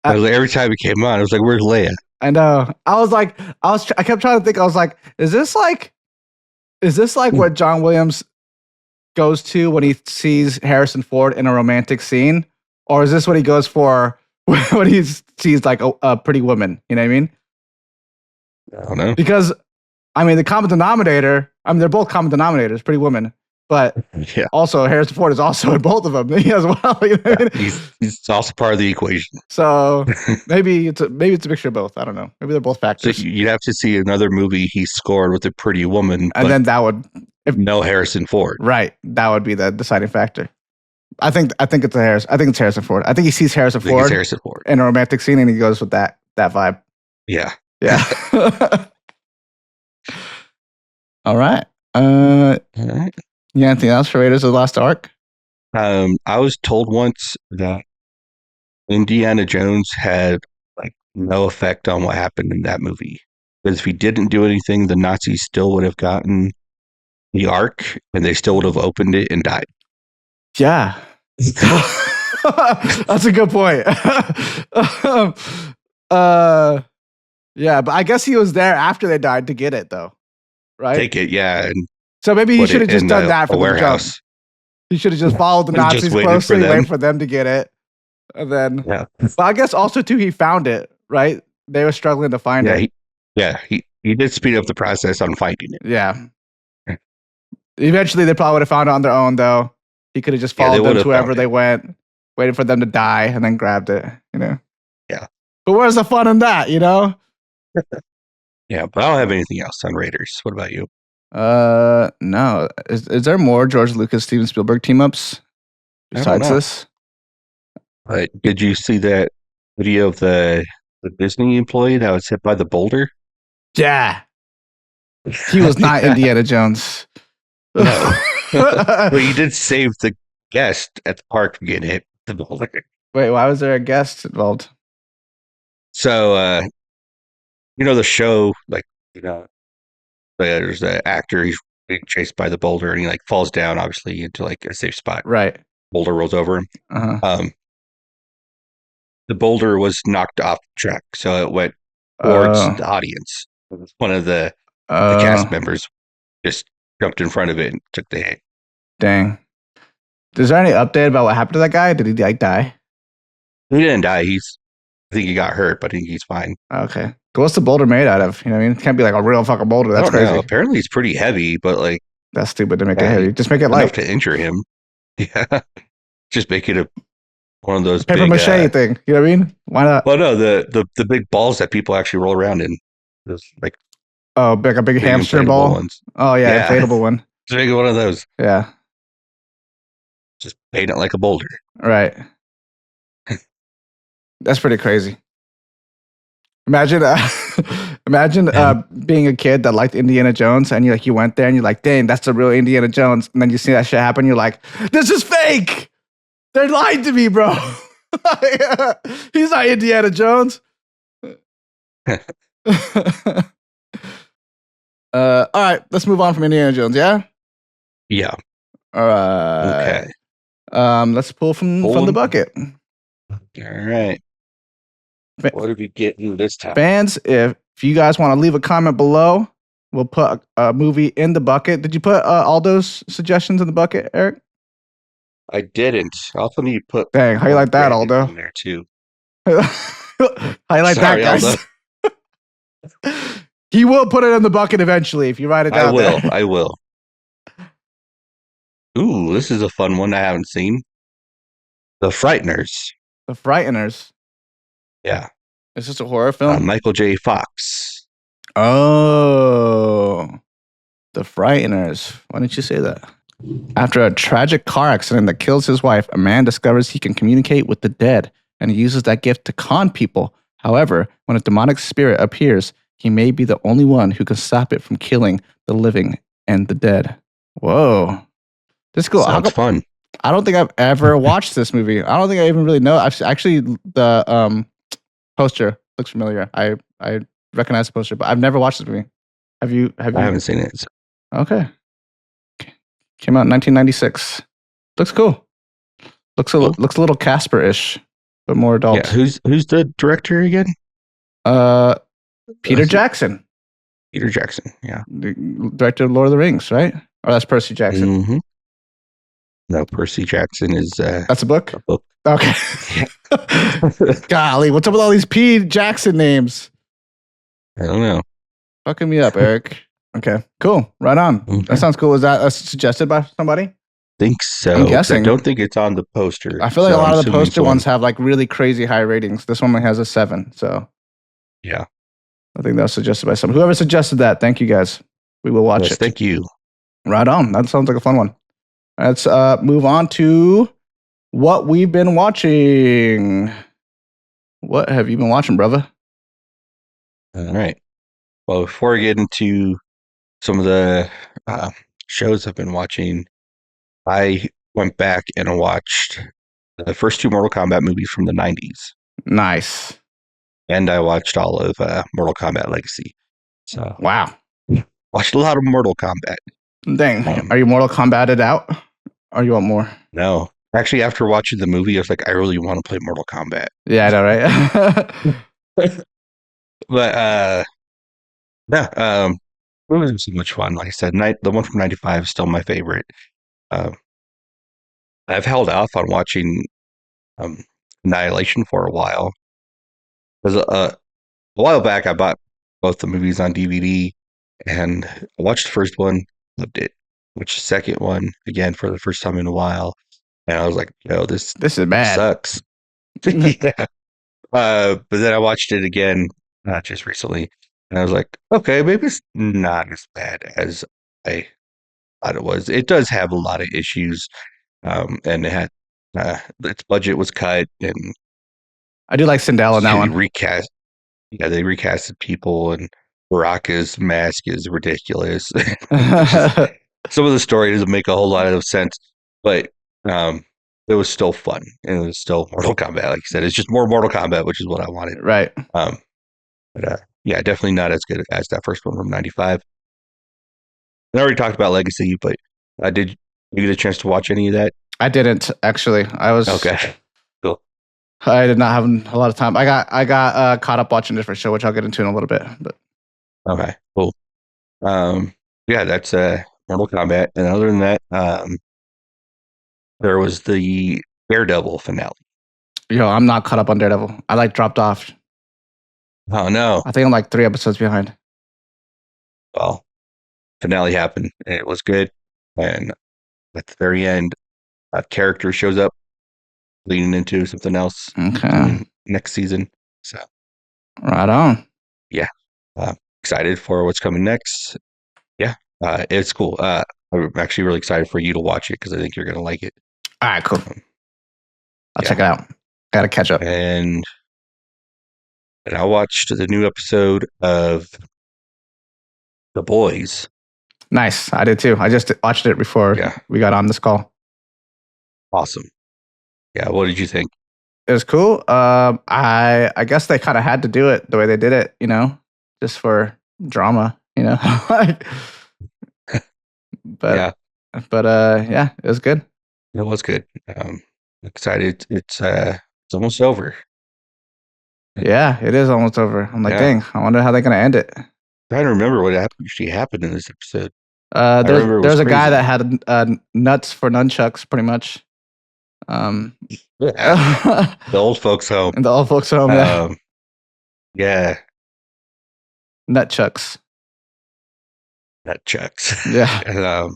I was like, every time it came on, I was like, "Where's Leia?" I know. I kept trying to think. I was like, is this like what John Williams goes to when he sees Harrison Ford in a romantic scene, or is this what he goes for when he sees like a pretty woman? You know what I mean? I don't know. Because I mean, the common denominator. I mean, they're both common denominators, pretty women. But Yeah, also, Harrison Ford is also in both of them as well. You know what I mean? he's also part of the equation. So maybe it's a mixture of both. I don't know. Maybe they're both So factors. you'd have to see another movie he scored with a pretty woman, And but then that would, no Harrison Ford. right, that would be the deciding factor. I think it's Harrison Ford. I think he sees Harrison I think it's Ford Harrison Ford. in a romantic scene and he goes with that vibe. Yeah. Yeah. All right. All right. Yeah. Anything else for Raiders of the Lost Ark? I was told once that Indiana Jones had like no effect on what happened in that movie. Because if he didn't do anything, the Nazis still would have gotten the Ark and they still would have opened it and died. Yeah. That's a good point. Yeah, but I guess he was there after they died to get it, though, right? Take it, yeah, and So maybe he put should have it just in done a- that a from the jump. warehouse. He should have just followed the And just Nazis waited for closely, them. wait for them to get it, and then. Yeah, But I guess also too, he found it, right? They were struggling to find it. he did speed up the process on finding it. Yeah. Eventually, they probably would have found it on their own, though. He could have just Yeah, they followed them would to have wherever found they went, waited for them to die, and then grabbed it. You know. Yeah. But where's the fun in that? You know. Yeah, but I don't have anything else on Raiders. What about you? No. Is there more George Lucas, Steven Spielberg team ups I don't besides know. this? Did you see that video of the Disney employee that was hit by the boulder? Yeah. He was not Indiana Jones. No. But he did save the guest at the park from getting hit with the boulder. Wait, why was there a guest involved? So, the show, like, there's an actor, he's being chased by the boulder and he like falls down, obviously, into like a safe spot. Right. Boulder rolls over him. Uh-huh. The boulder was knocked off track, so it went towards the audience. One of the cast members just jumped in front of it and took the hit. Dang. Is there any update about what happened to that guy? Did he like die? He didn't die. think he got hurt, but I think he's fine. Okay. What's the boulder made out of? You know what I mean? It can't be like a real fucking boulder. That's I don't crazy. know. Apparently, it's pretty heavy, but like That's stupid to make it heavy. Just make it enough light. to injure him. Yeah, just make it one of those Paper big, mache thing. You know what I mean? Why not? Well, no, the big balls that people actually roll around in. Those like Oh, like a big hamster inflatable ball. ones. Oh yeah, inflatable one. Just make it one of those. Yeah. Just paint it like a boulder. Right. That's pretty crazy. Imagine, being a kid that liked Indiana Jones, and you went there and you're like, "Dang, that's the real Indiana Jones," and then you see that shit happen, you're like, "This is fake. They're lying to me, bro. He's not Indiana Jones." All right, let's move on from Indiana Jones. Yeah. Yeah. All right. Okay. Let's pull from the bucket. All right. What did we get in this time? Fans, if you guys want to leave a comment below, we'll put a movie in the bucket. Did you put all those suggestions in the bucket, Eric? I didn't. I also need to put. Dang, how you like that, Aldo? In there too. How you like that, guys? He will put it in the bucket eventually if you write it down. I will. Ooh, this is a fun one I haven't seen. The Frighteners. The Frighteners. Yeah. Is this a horror film? Michael J. Fox. Oh. The Frighteners. Why didn't you say that? After a tragic car accident that kills his wife, a man discovers he can communicate with the dead, and he uses that gift to con people. However, when a demonic spirit appears, he may be the only one who can stop it from killing the living and the dead. Whoa. This is cool. Sounds fun. I don't think I've ever watched this movie. I don't think I even really know. Actually, the poster looks familiar. I recognize the poster, but I've never watched this movie. Have you? I haven't seen it. Okay. Came out in 1996. Looks cool. Looks a little Casper-ish, but more adult. Yeah. Who's the director again? Peter Jackson. Peter Jackson. Yeah. The director of Lord of the Rings, right? Or that's Percy Jackson. Mm-hmm. No, Percy Jackson is. That's a book. A book. Okay. Golly, what's up with all these P. Jackson names? I don't know. Fucking me up, Eric. Okay, cool. Right on. Okay. That sounds cool. Was that suggested by somebody? Think so. I'm guessing. I don't think it's on the poster. I feel like a lot of the poster ones have like really crazy high ratings. This one has a 7. So yeah, I think that was suggested by someone. Whoever suggested that, thank you guys. We will watch it. Thank you. Right on. That sounds like a fun one. Let's move on to what we've been watching. What have you been watching, brother? All right. Well, before we get into some of the shows I've been watching, I went back and watched the first 2 Mortal Kombat movies from the 90s. Nice. And I watched all of Mortal Kombat Legacy. So wow. Watched a lot of Mortal Kombat. Dang. Are you Mortal Kombated out? Or you want more? No. Actually, after watching the movie, I was like, I really want to play Mortal Kombat. Yeah, I know, right? But it wasn't so much fun. Like I said, the one from 95 is still my favorite. I've held off on watching Annihilation for a while. Because a while back, I bought both the movies on DVD, and I watched the first one, loved it. Watched the second one again for the first time in a while, and I was like, "No, this is bad. Sucks." Yeah. But then I watched it again just recently, and I was like, "Okay, maybe it's not as bad as I thought it was." It does have a lot of issues, and it had its budget was cut, and I do like Sindel in that one. Recast. Yeah, they recasted people, and Baraka's mask is ridiculous. Some of the story doesn't make a whole lot of sense, but it was still fun, and it was still Mortal Kombat. Like you said, it's just more Mortal Kombat, which is what I wanted. Right. But yeah, definitely not as good as that first one from 95. I already talked about Legacy, but did you get a chance to watch any of that? I didn't, actually. I was okay. Cool. I did not have a lot of time. I got caught up watching a different show, which I'll get into in a little bit. But okay, cool. Yeah, that's Mortal Kombat, and other than that, there was the Daredevil finale. Yo, I'm not caught up on Daredevil. I like dropped off. Oh no! I think I'm like 3 episodes behind. Well, finale happened, and it was good. And at the very end, a character shows up, leading into something else Okay. coming next season. So Right on. excited for what's coming next. Yeah, it's cool. I'm actually really excited for you to watch it because I think you're gonna like it. All right, cool. I'll yeah. check it out. Gotta catch up. And I watched the new episode of The Boys. Nice. I did too. I just watched it before Yeah. we got on this call. Awesome. Yeah, what did you think? It was cool. I guess they kind of had to do it the way they did it, just for drama, Like, but Yeah, yeah, it was good. it was good. Excited. It's almost over. Yeah, it is almost over. I'm like, Yeah. dang, I wonder how they're gonna end it. Trying to remember what actually happened in this episode. There's remember it was a guy crazy. that had nuts for nunchucks, pretty much. Yeah, the old folks home. In the old folks home, yeah. Yeah, Nutchucks. that checks. Yeah. And,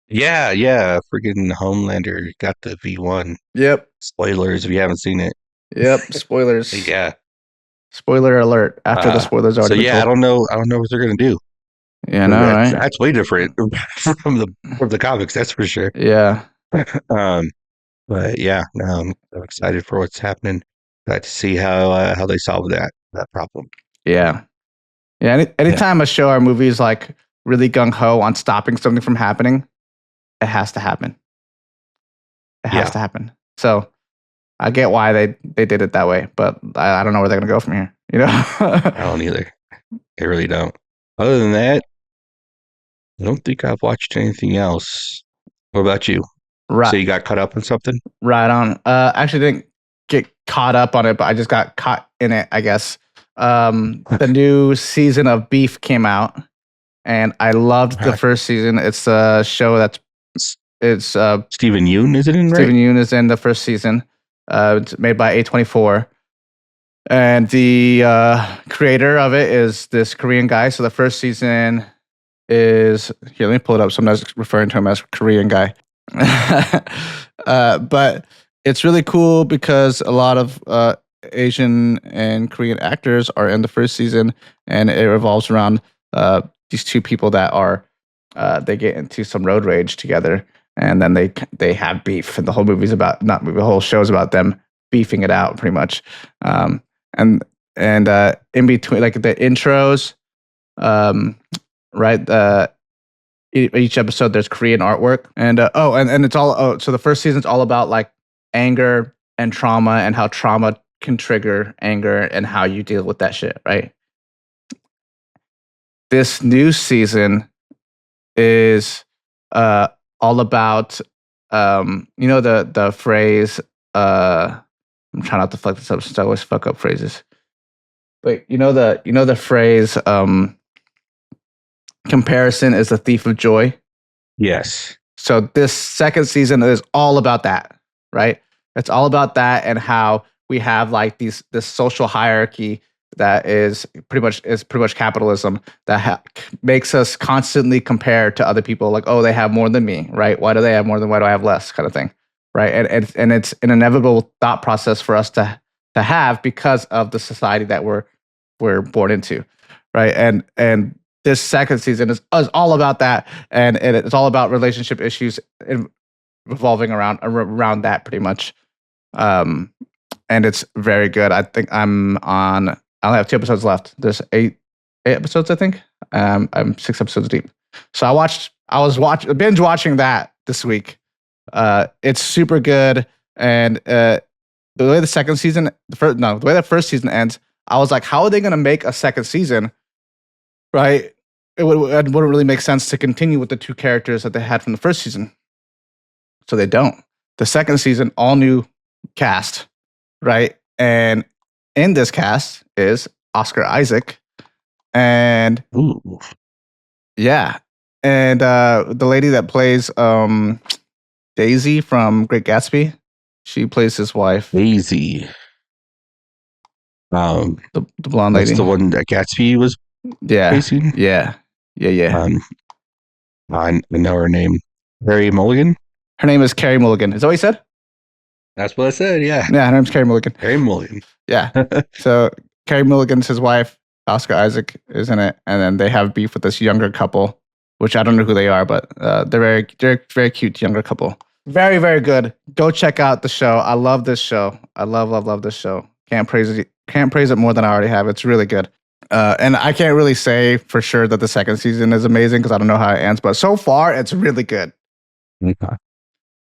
yeah. Freaking Homelander got the V1. Yep. Spoilers if you haven't seen it. Yep. Spoilers. Yeah. Spoiler alert. After the spoilers So already. yeah, I don't know what they're gonna do. Yeah, no, right? That's way different from the comics. That's for sure. Yeah. But yeah, I'm excited for what's happening. Glad to see how they solve that problem. Yeah. Yeah. Anytime a show or movie is like really gung ho on stopping something from happening, it has to happen. It has to happen. So I get why they did it that way, but I don't know where they're gonna go from here. I don't either. I really don't. Other than that, I don't think I've watched anything else. What about you? Right. So you got caught up on something? Right on. Actually didn't get caught up on it, but I just got caught in it, I guess. The new season of Beef came out, and I loved the first season. It's a show it's Stephen Yeun, is it in right? Stephen Yeun is in the first season. It's made by A24. And the creator of it is this Korean guy. So the first season is here. Let me pull it up. Sometimes referring to him as Korean guy. But it's really cool because a lot of Asian and Korean actors are in the first season, and it revolves around these two people that are they get into some road rage together, and then they have beef, and the whole movie's about the whole show's about them beefing it out, pretty much. And in between, like the intros, right? Each episode there's Korean artwork, and it's all so the first season's all about like anger and trauma and how trauma can trigger anger and how you deal with that shit, right? This new season is all about the phrase I'm trying not to fuck this up since I always fuck up phrases. But the phrase comparison is the thief of joy. Yes. So this second season is all about that, right? It's all about that and how we have like this social hierarchy that is pretty much capitalism that makes us constantly compare to other people. Like, oh, they have more than me, right? Why do they have more than? Why do I have less? Kind of thing, right? And it's an inevitable thought process for us to have because of the society that we're born into, right? And this second season is all about that, and it's all about relationship issues revolving around that pretty much. And it's very good. I think I only have 2 episodes left. There's 8 episodes, I think. I'm 6 episodes deep. So I was binge watching that this week. It's super good, and the way the second season, the way the first season ends, I was like, how are they going to make a second season? Right? It wouldn't really make sense to continue with the 2 characters that they had from the first season. So they don't. The second season, all new cast, right? And in this cast is Oscar Isaac, and Ooh. yeah, and the lady that plays Daisy from Great Gatsby, She plays his wife, Daisy. the blonde That's lady. the one that Gatsby was Yeah, facing. yeah. I know her name. Carey Mulligan. Her name is Carey Mulligan. Is that what you said? That's what I said. Yeah, Yeah, her name's Carey Mulligan. Carey Mulligan. Yeah. So Carey Mulligan's his wife. Oscar Isaac is in it, and then they have beef with this younger couple, which I don't know who they are, but they're very cute younger couple. Very, very good. Go check out the show. I love this show. I love this show. Can't praise it more than I already have. It's really good. And I can't really say for sure that the second season is amazing because I don't know how it ends, but so far it's really good. Okay.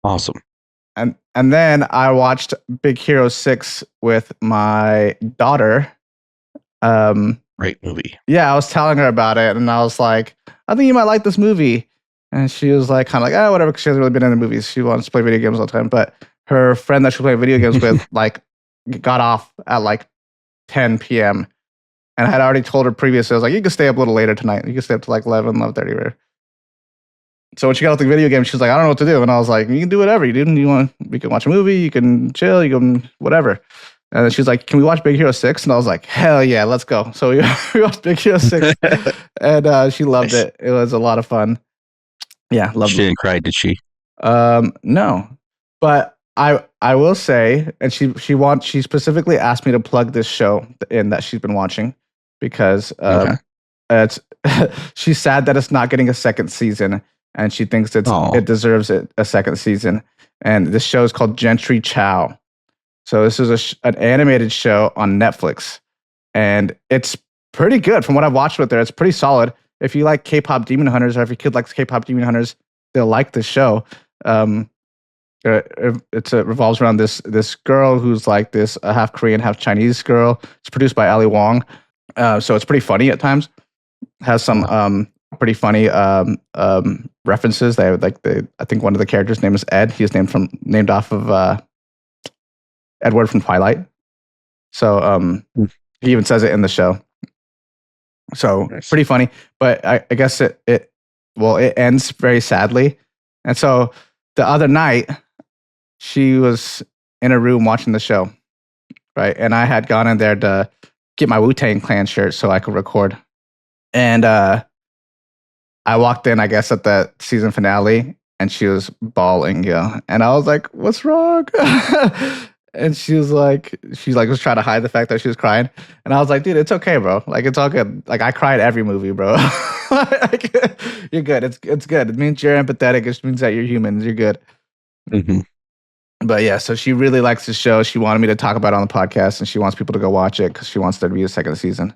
Awesome. And then I watched Big Hero 6 with my daughter. Great movie. Yeah, I was telling her about it, and I was like, I think you might like this movie. And she was like, kind of like, oh, whatever, because she hasn't really been in the movies. She wants to play video games all the time. But her friend that she played video games with, like, got off at like 10 p.m. And I had already told her previously, I was like, you can stay up a little later tonight. You can stay up to like 11:30. So when she got off the video game, she was like, I don't know what to do. And I was like, you can do whatever. We can watch a movie, you can chill, you can whatever. And then she's like, can we watch Big Hero 6? And I was like, hell yeah, let's go. So we watched Big Hero 6 and she loved it. It was a lot of fun. Yeah, loved She it. didn't cry, did she? No. But I will say, and she specifically asked me to plug this show in that she's been watching because it's she's sad that it's not getting a second season, and she thinks it deserves a second season. And this show is called Jentry Chau. So this is an animated show on Netflix, and it's pretty good. From what I've watched with there, it's pretty solid. If you like K-pop Demon Hunters, or if your kid likes K-pop Demon Hunters, they'll like this show. It revolves around this girl who's like this half Korean, half Chinese girl. It's produced by Ali Wong, so it's pretty funny at times. Has some pretty funny references. I think one of the characters' name is Ed. He's named off of Edward from Twilight. So he even says it in the show. So nice. Pretty funny, but I guess it ends very sadly. And so the other night, she was in a room watching the show, right? And I had gone in there to get my Wu-Tang Clan shirt so I could record. And I walked in, I guess, at the season finale, and she was bawling, yeah. And I was like, "What's wrong?" And she was was trying to hide the fact that she was crying. And I was like, "Dude, it's okay, bro. Like, it's all good. Like, I cried every movie, bro. Like, you're good. It's good. It means you're empathetic. It means that you're human. You're good." Mm-hmm. But yeah, so she really likes the show. She wanted me to talk about it on the podcast, and she wants people to go watch it because she wants there to be a second season.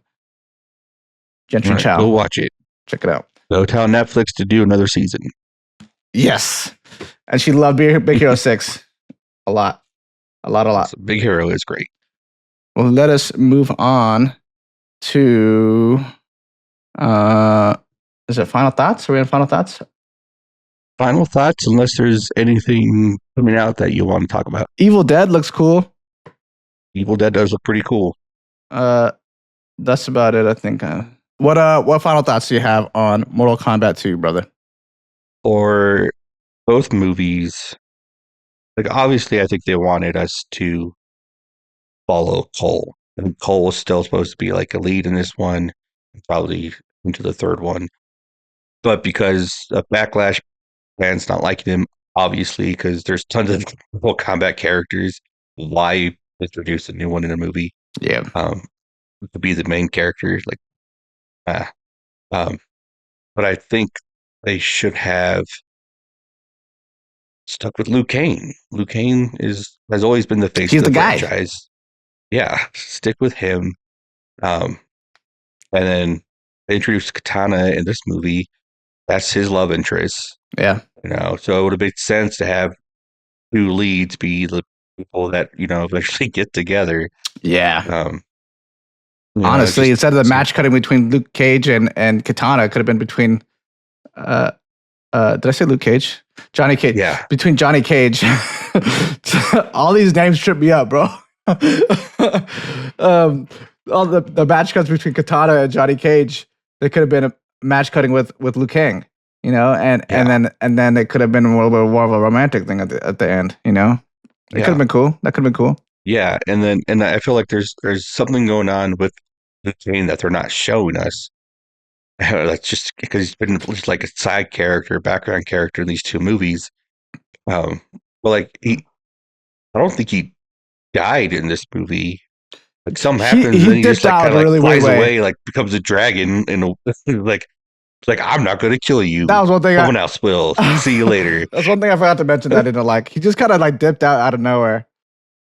Jentry Chau. Go watch it. Check it out. Go tell Netflix to do another season. Yes. And she loved Big Hero 6 a lot. A lot. So Big Hero is great. Well, let us move on to is it final thoughts? Are we on final thoughts? Final thoughts, unless there's anything coming out that you want to talk about. Evil Dead looks cool. Evil Dead does look pretty cool. That's about it, I think. What final thoughts do you have on Mortal Kombat 2, brother? For both movies, like obviously I think they wanted us to follow Cole. And Cole was still supposed to be like a lead in this one, probably into the third one. But because of Backlash, fans not liking him, obviously, because there's tons of Mortal Kombat characters. Why introduce a new one in a movie? Yeah. To be the main character, but I think they should have stuck with Liu Kang. Liu Kang has always been the face of the franchise. Yeah, stick with him. And then they introduced Katana in this movie. That's his love interest. Yeah. So it would have made sense to have two leads be the people that, eventually get together. Yeah. Honestly, instead of the match cutting between Luke Cage and Katana, it could have been between did I say Luke Cage? Johnny Cage. Yeah. Between Johnny Cage. All these names trip me up, bro. All the match cuts between Katana and Johnny Cage, there could have been a match cutting with Liu Kang, and then it could have been a little bit more of a romantic thing at the end, It could have been cool. That could have been cool. Yeah, and I feel like there's something going on with the Kane that they're not showing us. That's just because he's been just like a side character, background character in these two movies. But like I don't think he died in this movie. Like something happens, He and then he dipped just like out kind in of a really flies weird way. away, like becomes a dragon, and like I'm not going to kill you. That was one thing. Someone else will. See you later. That's one thing I forgot to mention that I didn't like. He just kind of like dipped out of nowhere.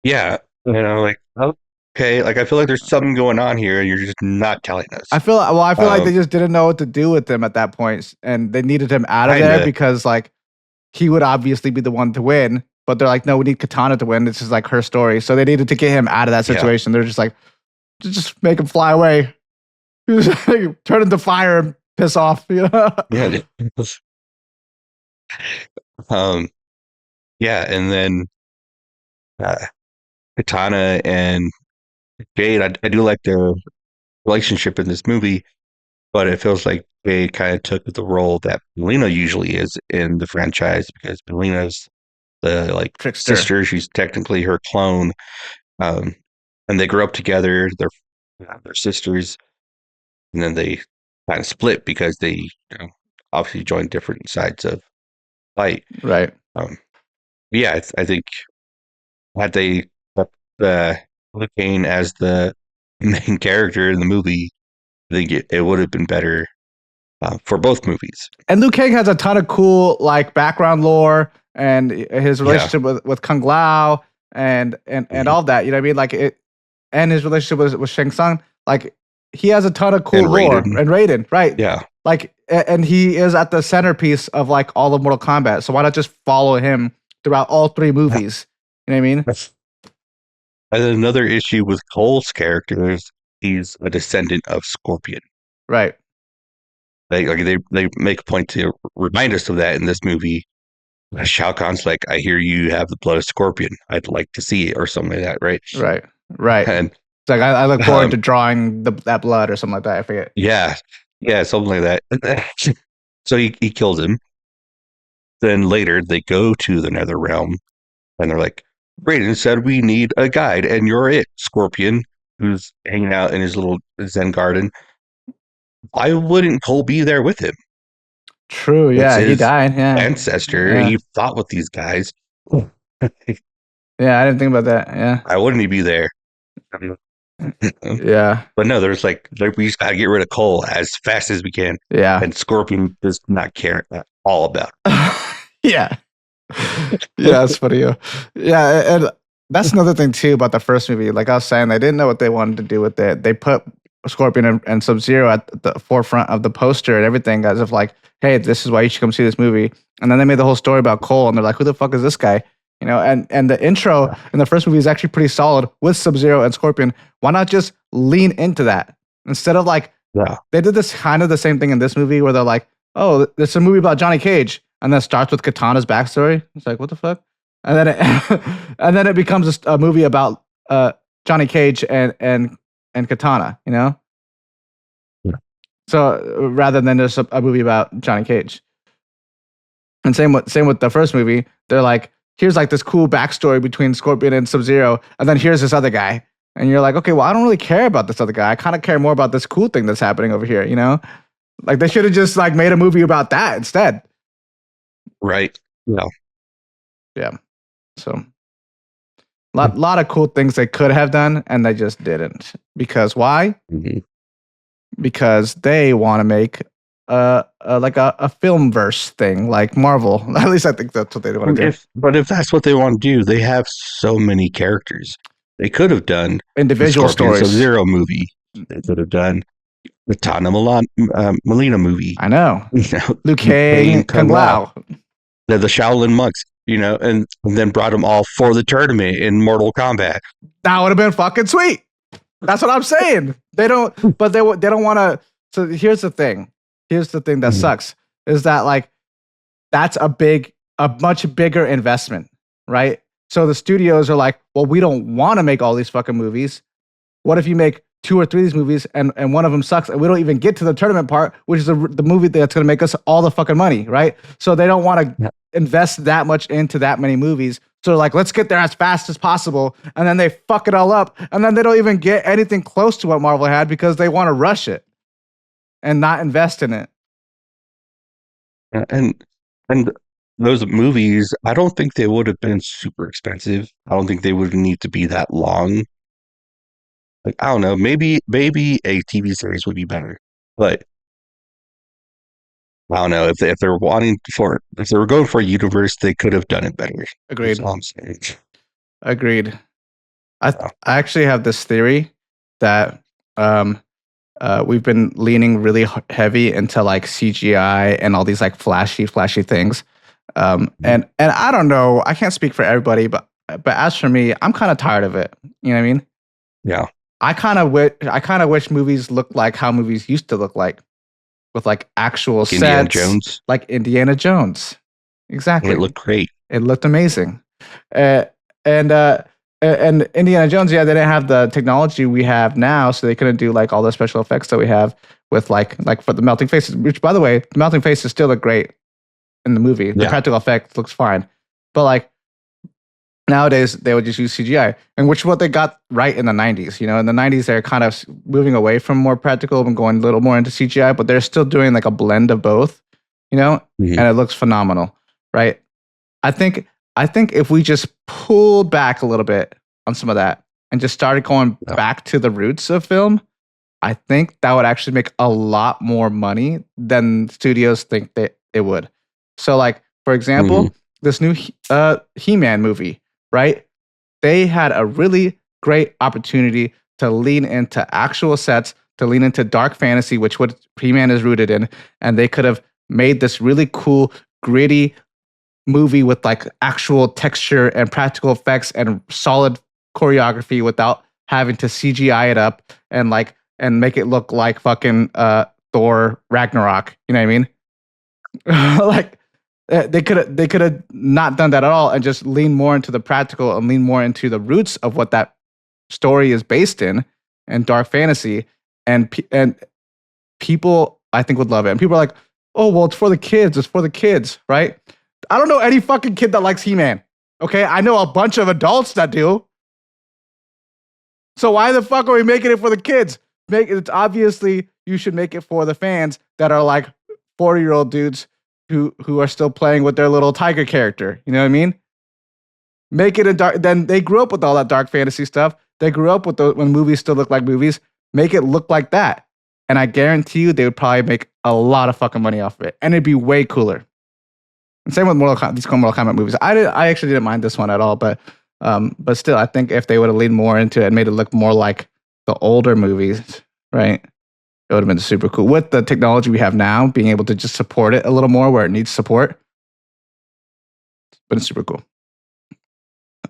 Yeah, like okay, like I feel like there's something going on here, and you're just not telling us. I feel like they just didn't know what to do with him at that point, and they needed him out of there because like he would obviously be the one to win. But they're like, no, we need Katana to win. This is like her story, so they needed to get him out of that situation. They're just like, just make him fly away, turn into fire and piss off. You know? Yeah. Yeah, and then Katana and Jade, I do like their relationship in this movie, but it feels like Jade kind of took the role that Melina usually is in the franchise because Melina's the like Trickster. sister. She's technically her clone, and they grew up together. They're sisters, and then they kind of split because they obviously joined different sides of fight. Right. Yeah, I think had they kept Luke Kane as the main character in the movie, I think it would have been better for both movies. And Liu Kang has a ton of cool like background lore and his relationship with Kung Lao and all that. You know what I mean? Like it, and his relationship with Shang Tsung. Like he has a ton of cool lore. And Raiden, right? Yeah. Like, and he is at the centerpiece of like all of Mortal Kombat. So why not just follow him throughout all three movies? You know what I mean? And another issue with Cole's character is he's a descendant of Scorpion. Right. They make a point to remind us of that in this movie. Shao Kahn's like, I hear you have the blood of Scorpion. I'd like to see it, or something like that, right? Right. And it's like I look forward to drawing that blood or something like that. I forget. Yeah, something like that. So he kills him. Then later they go to the Nether Realm, and they're like, Raiden said we need a guide, and you're it, Scorpion, who's hanging out in his little Zen garden. Why wouldn't Cole be there with him? True, yeah, he died. Yeah, ancestor. He fought with these guys. Yeah, I didn't think about that. Yeah, why wouldn't he be there? Yeah, but no, there's like we just gotta get rid of Cole as fast as we can. Yeah, and Scorpion does not care at all about it. Yeah, that's funny. Yeah, and that's another thing too about the first movie. Like I was saying, they didn't know what they wanted to do with it. They put Scorpion and Sub-Zero at the forefront of the poster and everything, as if like, hey, this is why you should come see this movie. And then they made the whole story about Cole, and they're like, who the fuck is this guy? You know, and the intro in the first movie is actually pretty solid with Sub-Zero and Scorpion. Why not just lean into that instead of like, they did this kind of the same thing in this movie where they're like, oh, there's a movie about Johnny Cage, and then it starts with Katana's backstory. It's like, what the fuck? And then it becomes a movie about Johnny Cage and Katana, you know? Yeah. So rather than just a movie about Johnny Cage. And same with the first movie, they're like, here's like this cool backstory between Scorpion and Sub-Zero, and then here's this other guy. And you're like, okay, well, I don't really care about this other guy. I kind of care more about this cool thing that's happening over here, you know? Like they should have just like made a movie about that instead. Right. Yeah. Yeah. So lot of cool things they could have done, and they just didn't. Because why? Mm-hmm. Because they want to make like a film verse thing like Marvel. At least I think that's what they want to do. But if that's what they want to do, they have so many characters. They could have done individual stories. Sub-Zero movie. They could have done the Tana Melina movie. I know. You know, Liu Kang, Kung Lao. The Shaolin monks, you know, and then brought them all for the tournament in Mortal Kombat. That would have been fucking sweet. That's what I'm saying. They don't want to. So here's the thing. Here's the thing that sucks is that like that's a much bigger investment, right? So the studios are like, well, we don't want to make all these fucking movies. What if you make 2 or 3 of these movies and one of them sucks and we don't even get to the tournament part, which is the movie that's going to make us all the fucking money, right? So they don't want to invest that much into that many movies. So they're like, let's get there as fast as possible. And then they fuck it all up. And then they don't even get anything close to what Marvel had because they want to rush it and not invest in it. And those movies, I don't think they would have been super expensive. I don't think they would need to be that long. Like, I don't know, maybe a TV series would be better. But I don't know if they were if they were going for a universe, they could have done it better. Agreed. That's all I'm saying. Agreed. I actually have this theory that we've been leaning really heavy into like CGI and all these like flashy things. And I don't know, I can't speak for everybody, but as for me, I'm kind of tired of it. You know what I mean? Yeah. I kind of wish movies looked like how movies used to look like, with like actual Like sets, Indiana Jones. like Indiana Jones. Exactly. And it looked great. It looked amazing. And Indiana Jones, yeah, they didn't have the technology we have now, so they couldn't do like all the special effects that we have with like for the melting faces. Which, by the way, the melting faces still look great in the movie. The practical effect looks fine, but like nowadays they would just use CGI, and which is what they got right in the 90s. You know, in the 90s they're kind of moving away from more practical and going a little more into CGI, but they're still doing like a blend of both. You know, and it looks phenomenal, right? I think if we just pulled back a little bit on some of that and just started going back to the roots of film, I think that would actually make a lot more money than studios think that it would. So, like, for example, this new He-Man movie, right? They had a really great opportunity to lean into actual sets, to lean into dark fantasy, which what He-Man is rooted in, and they could have made this really cool, gritty movie with like actual texture and practical effects and solid choreography without having to CGI it up and make it look like fucking Thor Ragnarok. You know what I mean? Like they could have not done that at all and just lean more into the practical and lean more into the roots of what that story is based in and dark fantasy, and people I think would love it. And people are like, oh well, it's for the kids. It's for the kids, right? I don't know any fucking kid that likes He-Man. Okay, I know a bunch of adults that do. So why the fuck are we making it for the kids? It's obviously you should make it for the fans that are like 40-year-old dudes who are still playing with their little tiger character. You know what I mean? Make it a dark. Then they grew up with all that dark fantasy stuff. They grew up with when movies still look like movies. Make it look like that, and I guarantee you they would probably make a lot of fucking money off of it, and it'd be way cooler. And same with these Mortal Kombat movies. I actually didn't mind this one at all, but still, I think if they would have leaned more into it and made it look more like the older movies, right, it would have been super cool. With the technology we have now, being able to just support it a little more where it needs support, but it's super cool.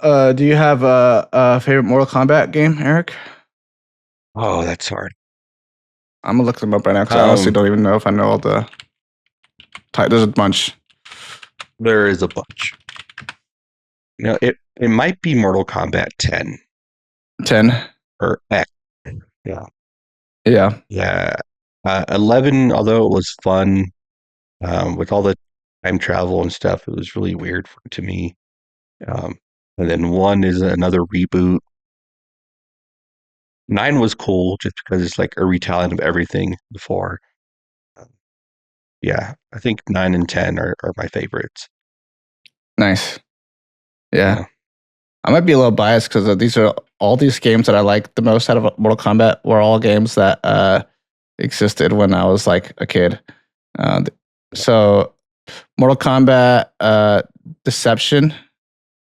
Do you have a favorite Mortal Kombat game, Eric? Oh, that's hard. I'm gonna look them up right now because I honestly don't even know if I know all the. There's a bunch. There is a bunch. You know, it might be Mortal Kombat 10. 10? Or X. Yeah. Yeah. Yeah. 11, although it was fun, with all the time travel and stuff, it was really weird to me. And then 1 is another reboot. 9 was cool just because it's like a retelling of everything before. Yeah, I think 9 and 10 are my favorites. Nice. Yeah. I might be a little biased because these are all these games that I like the most out of Mortal Kombat were all games that existed when I was like a kid. So Mortal Kombat Deception,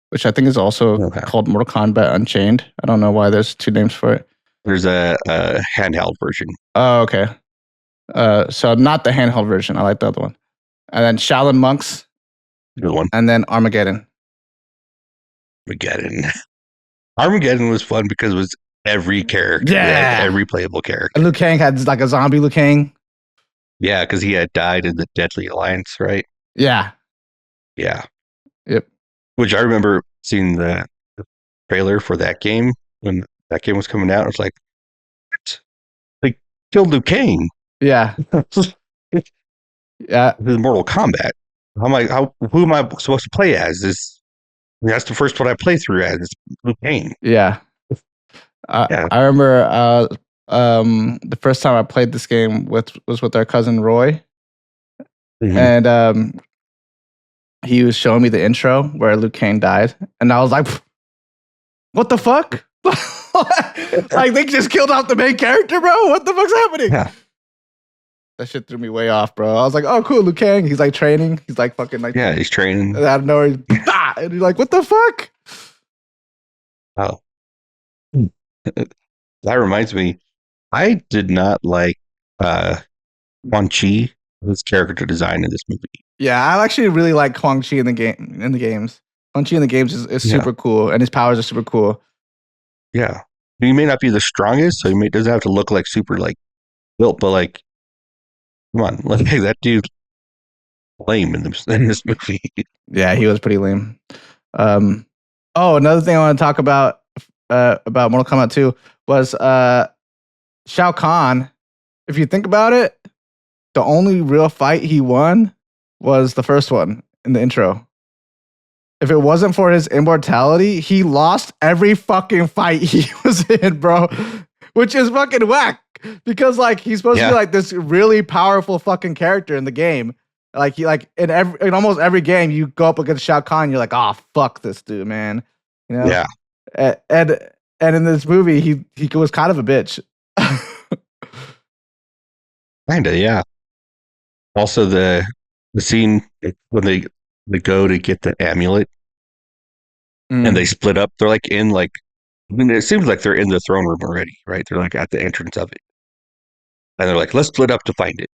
which I think is also called Mortal Kombat Unchained. I don't know why there's 2 names for it. There's a handheld version. Oh, okay. So not the handheld version. I like the other one. And then Shaolin Monks. Good one. And then Armageddon. Armageddon was fun because it was every character. Yeah. Every playable character. And Liu Kang had like a zombie Liu Kang. Yeah, because he had died in the Deadly Alliance, right? Yeah. Yeah. Yep. Which I remember seeing the trailer for that game when that game was coming out. I was like, what? They killed Liu Kang. Yeah. Yeah. This is Mortal Kombat. Who am I supposed to play as? That's the first one I played through as Liu Kang. Yeah. Yeah. I remember the first time I played this game was with our cousin Roy, Mhm. and he was showing me the intro where Liu Kang died, and I was like, "What the fuck? Like they just killed off the main character, bro? What the fuck's happening?" Yeah. That shit threw me way off, bro. I was like, "Oh, cool, Liu Kang. He's like training. He's like fucking like Yeah, he's training. out of nowhere, and you're like, what the fuck?" Oh. That reminds me, I did not like Quan Chi, his character design in this movie. Yeah, I actually really like Kwang Chi in the games. Kwang Chi in the games is Yeah. super cool, and his powers are super cool. Yeah. He may not be the strongest, so he doesn't have to look like super like built, but like, come on, like hey, that dude lame in this movie. Yeah, he was pretty lame. Another thing I want to talk about Mortal Kombat 2 was Shao Kahn. If you think about it, the only real fight he won was the first one in the intro. If it wasn't for his immortality, he lost every fucking fight he was in, bro. Which is fucking whack. Because like he's supposed to be like this really powerful fucking character in the game. Like he like in almost every game you go up against Shao Kahn, you're like, oh fuck this dude, man. You know? Yeah. And in this movie he was kind of a bitch. Kinda, yeah. Also the scene when they go to get the amulet and they split up, they're like in like I mean it seems like they're in the throne room already, right? They're like at the entrance of it. And they're like, let's split up to find it.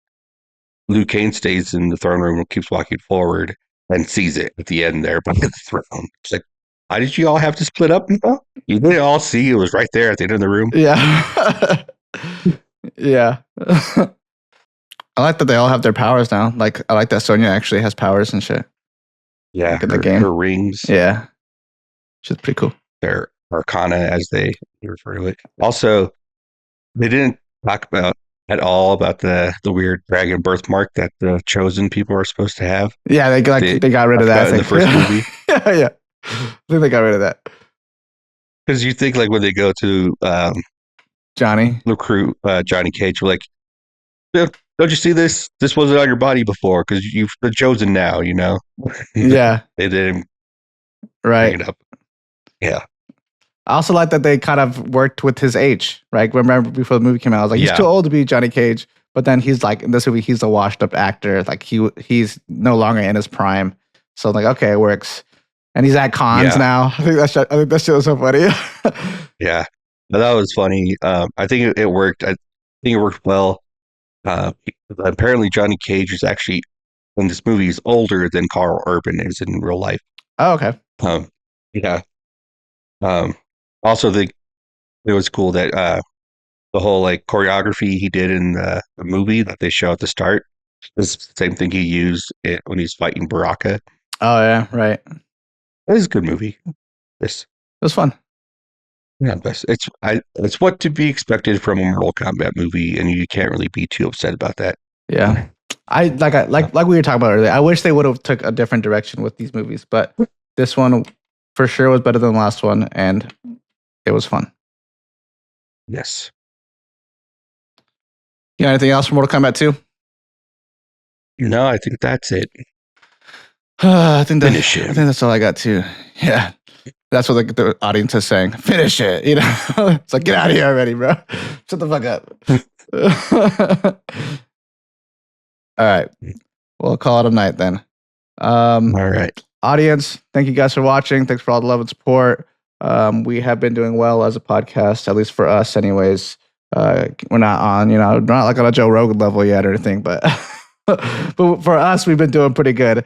Liu Kang stays in the throne room and keeps walking forward and sees it at the end there by the throne. It's like, why did you all have to split up now? You didn't all see it was right there at the end of the room. Yeah. Yeah. I like that they all have their powers now. Like I like that Sonya actually has powers and shit. Yeah, like in the game. Her rings. Yeah. She's pretty cool. Their arcana, as they refer to it. Also, they didn't talk about at all about the weird dragon birthmark that the chosen people are supposed to have. Yeah, they got rid of that in the first movie. Yeah. I think they got rid of that. Because you think like when they go to Johnny recruit Johnny Cage, like, don't you see this? This wasn't on your body before because you've been chosen now, you know? Yeah. They didn't right. bring it up. Yeah. I also like that they kind of worked with his age, right? Remember before the movie came out, I was like, he's too old to be Johnny Cage. But then he's like, in this movie, he's a washed up actor. Like he's no longer in his prime. So I'm like, okay, it works. And he's at cons now. I think that shit was so funny. Yeah. But that was funny. I think it worked. I think it worked well. Apparently Johnny Cage is actually in this movie is older than Karl Urban is in real life. Oh, okay. Yeah. Also, it was cool that the whole like choreography he did in the movie that they show at the start is the same thing he used when he's fighting Baraka. Oh yeah, right. It was a good movie. It was fun. Yeah, it's what to be expected from a Mortal Kombat movie, and you can't really be too upset about that. Yeah, like we were talking about earlier. I wish they would have took a different direction with these movies, but this one for sure was better than the last one, and it was fun. Yes. You got anything else from Mortal Kombat 2? No, I think that's it. I think that's all I got too. Yeah. That's what the audience is saying. Finish it. You know, it's like, get out of here already, bro. Shut the fuck up. All right. We'll call it a night then. All right. Audience, thank you guys for watching. Thanks for all the love and support. We have been doing well as a podcast, at least for us anyways. We're not on, we're not like on a Joe Rogan level yet or anything, but but for us, we've been doing pretty good.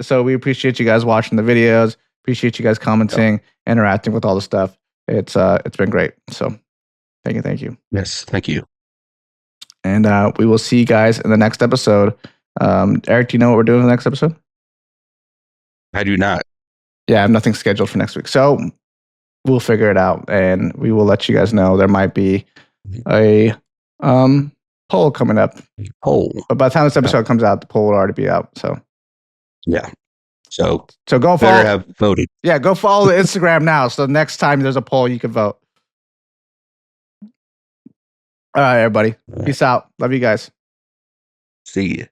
So we appreciate you guys watching the videos. Appreciate you guys commenting, interacting with all the stuff. It's been great. So thank you. Yes, thank you. And we will see you guys in the next episode. Eric, do you know what we're doing in the next episode? I do not. Yeah, I have nothing scheduled for next week. So we'll figure it out and we will let you guys know. There might be a poll coming up. Poll. But by the time this episode comes out, the poll will already be out. So yeah. So So go better follow. have voted. Yeah, go follow the Instagram now. So next time there's a poll, you can vote. All right, everybody. Peace out. Love you guys. See ya.